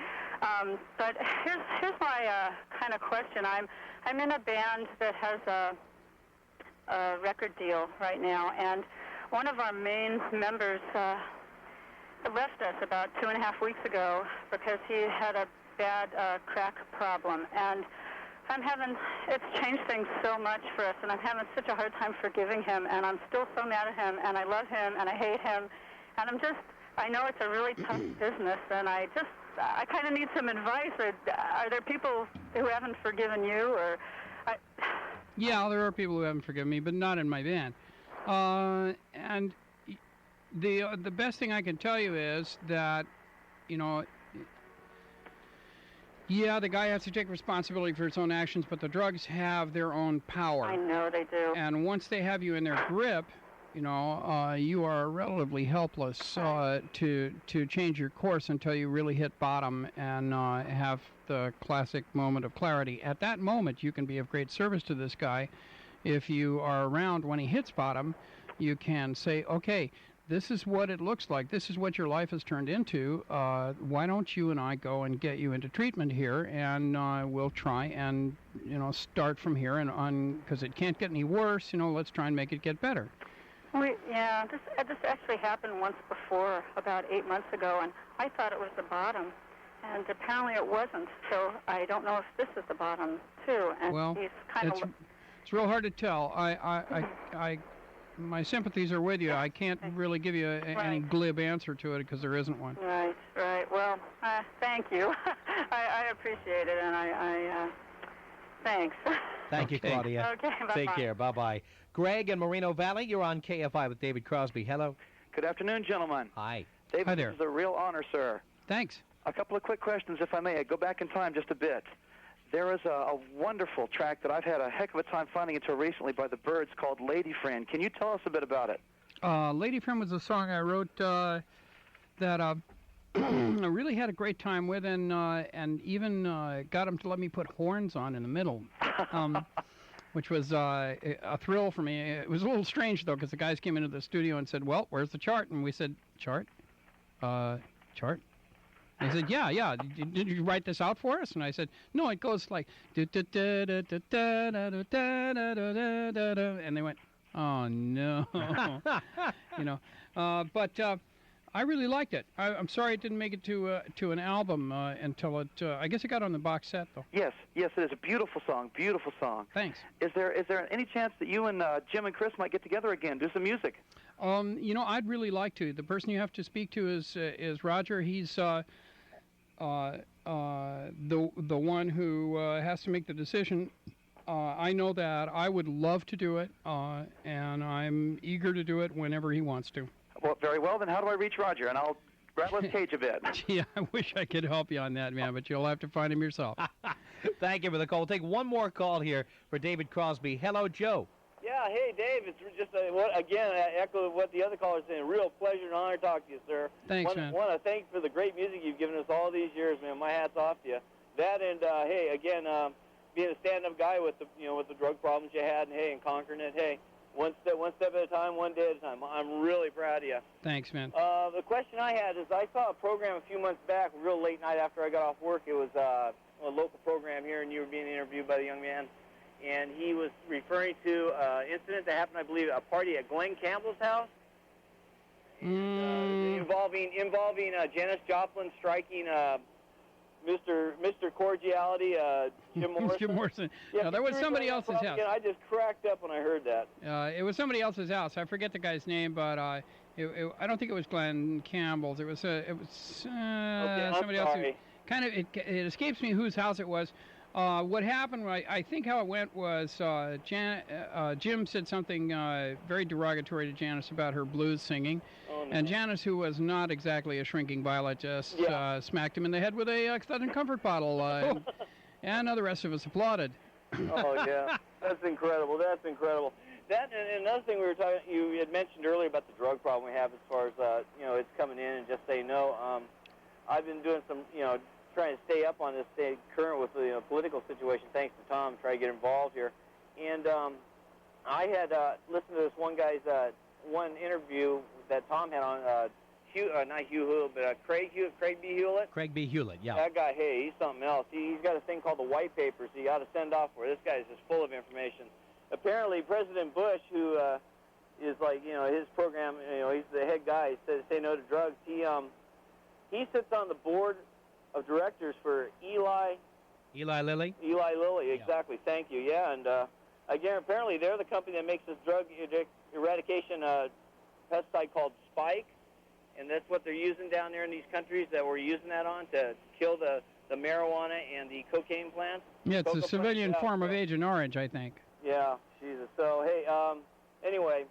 But here's my kind of question. I'm in a band that has a record deal right now, and one of our main members left us about 2.5 weeks ago because he had a bad crack problem, and it's changed things so much for us, and I'm having such a hard time forgiving him, and I'm still so mad at him, and I love him, and I hate him, and I know it's a really tough business, and I kind of need some advice. Are there people who haven't forgiven you, or? Yeah, there are people who haven't forgiven me, but not in my band. And the best thing I can tell you is that, yeah, the guy has to take responsibility for his own actions, but the drugs have their own power. I know they do. And once they have you in their grip, you are relatively helpless to change your course until you really hit bottom and have the classic moment of clarity. At that moment, you can be of great service to this guy. If you are around when he hits bottom, you can say, okay, this is what it looks like. This is what your life has turned into. Why don't you and I go and get you into treatment here, and we'll try and, start from here, and because it can't get any worse, let's try and make it get better. This actually happened once before, about 8 months ago, and I thought it was the bottom, and apparently it wasn't. So I don't know if this is the bottom too. And well, he's kind of it's real hard to tell. My sympathies are with you. I can't really give you any glib answer to it because there isn't one. Right. Well, thank you. I appreciate it, and I thanks. Thank you, Claudia. Okay, bye-bye. Take care. Bye-bye. Greg in Moreno Valley, you're on KFI with David Crosby. Hello. Good afternoon, gentlemen. Hi. David, Hi there. This is a real honor, sir. Thanks. A couple of quick questions, if I may. I go back in time just a bit. There is a wonderful track that I've had a heck of a time finding until recently by the Byrds called Lady Friend. Can you tell us a bit about it? Lady Friend was a song I wrote that I really had a great time with, and even got him to let me put horns on in the middle, which was a thrill for me. It was a little strange, though, because the guys came into the studio and said, well, where's the chart? And we said, chart? Chart? And he said, yeah. Did you write this out for us? And I said, no, it goes like, and they went, oh, no. But I really liked it. I'm sorry it didn't make it to an album until it, I guess it got on the box set, though. Yes, it is a beautiful song, Thanks. Is there any chance that you and Jim and Chris might get together again, do some music? I'd really like to. The person you have to speak to is Roger. He's the one who has to make the decision. I know that I would love to do it, and I'm eager to do it whenever he wants to. Well, very well. Then how do I reach Roger? And I'll rattle his cage a bit. Yeah, I wish I could help you on that, man, but you'll have to find him yourself. Thank you for the call. We'll take one more call here for David Crosby. Hello, Joe. Yeah, hey, Dave. It's just, again, I echo what the other callers saying. Real pleasure and honor to talk to you, sir. Thanks, man. Want to thank you for the great music you've given us all these years, man. My hat's off to you. That and, hey, again, being a stand-up guy with the, with the drug problems you had, and, hey, and conquering it, hey, one step at a time, one day at a time. I'm really proud of you. Thanks, man. The question I had is I saw a program a few months back, real late night after I got off work. It was a local program here, and you were being interviewed by the young man. And he was referring to an incident that happened, I believe, at a party at Glenn Campbell's house, involving Janis Joplin striking Mr. Cordiality, Jim Morrison. Jim Morrison. Yeah, No, there was somebody else's house. Again, I just cracked up when I heard that. It was somebody else's house. I forget the guy's name, but I don't think it was Glenn Campbell's. It was somebody else. It escapes me whose house it was. What happened, I think how it went was Jim said something very derogatory to Janice about her blues singing. Oh, no. And Janice, who was not exactly a shrinking violet, just smacked him in the head with a Southern Comfort bottle. And the rest of us applauded. Oh, yeah. That's incredible. That and another thing you had mentioned earlier about the drug problem we have as far as, it's coming in and just say no. I've been doing some, trying to stay up on this, stay current with the political situation, thanks to Tom, try to get involved here. And I had listened to this one guy's one interview that Tom had on, not Hugh Hewlett, but Craig B. Hewlett. Craig B. Hewlett, yeah. That guy, hey, he's something else. He's got a thing called the white papers he got to send off for. This guy is just full of information. Apparently, President Bush, who is like, his program, he's the head guy, he says say no to drugs. He sits on the board of directors for Eli Lilly. Eli Lilly, exactly. Yeah. Thank you. Yeah, and again, apparently they're the company that makes this drug eradication pesticide called Spike, and that's what they're using down there in these countries that we're using that on to kill the marijuana and the cocaine plants. Yeah, it's a civilian form of Agent Orange, I think. Yeah, Jesus. So hey, anyway.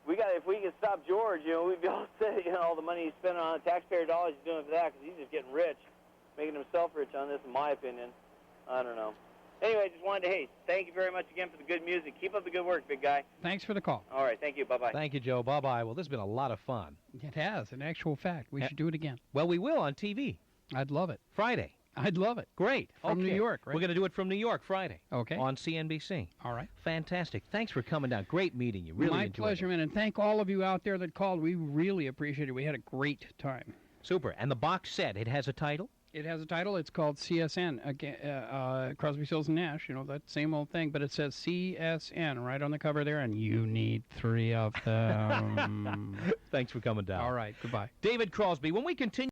If we could stop George, we'd be all set. All the money he's spending on taxpayer dollars, he's doing for that because he's just getting rich, making himself rich on this, in my opinion. I don't know. Anyway, just wanted to, thank you very much again for the good music. Keep up the good work, big guy. Thanks for the call. All right, thank you. Bye-bye. Thank you, Joe. Bye-bye. Well, this has been a lot of fun. It has, in actual fact. We should do it again. Well, we will on TV. I'd love it. Friday. I'd love it. Great. From New York, right? We're going to do it from New York Friday. Okay. On CNBC. All right. Fantastic. Thanks for coming down. Great meeting you. Really My enjoyed pleasure, it. man. And thank all of you out there that called. We really appreciate it. We had a great time. Super. And the box set, it has a title? It has a title. It's called CSN. Again, Crosby, Stills, and Nash. That same old thing. But it says CSN right on the cover there, and you need 3 of them. Thanks for coming down. All right. Goodbye. David Crosby. When we continue.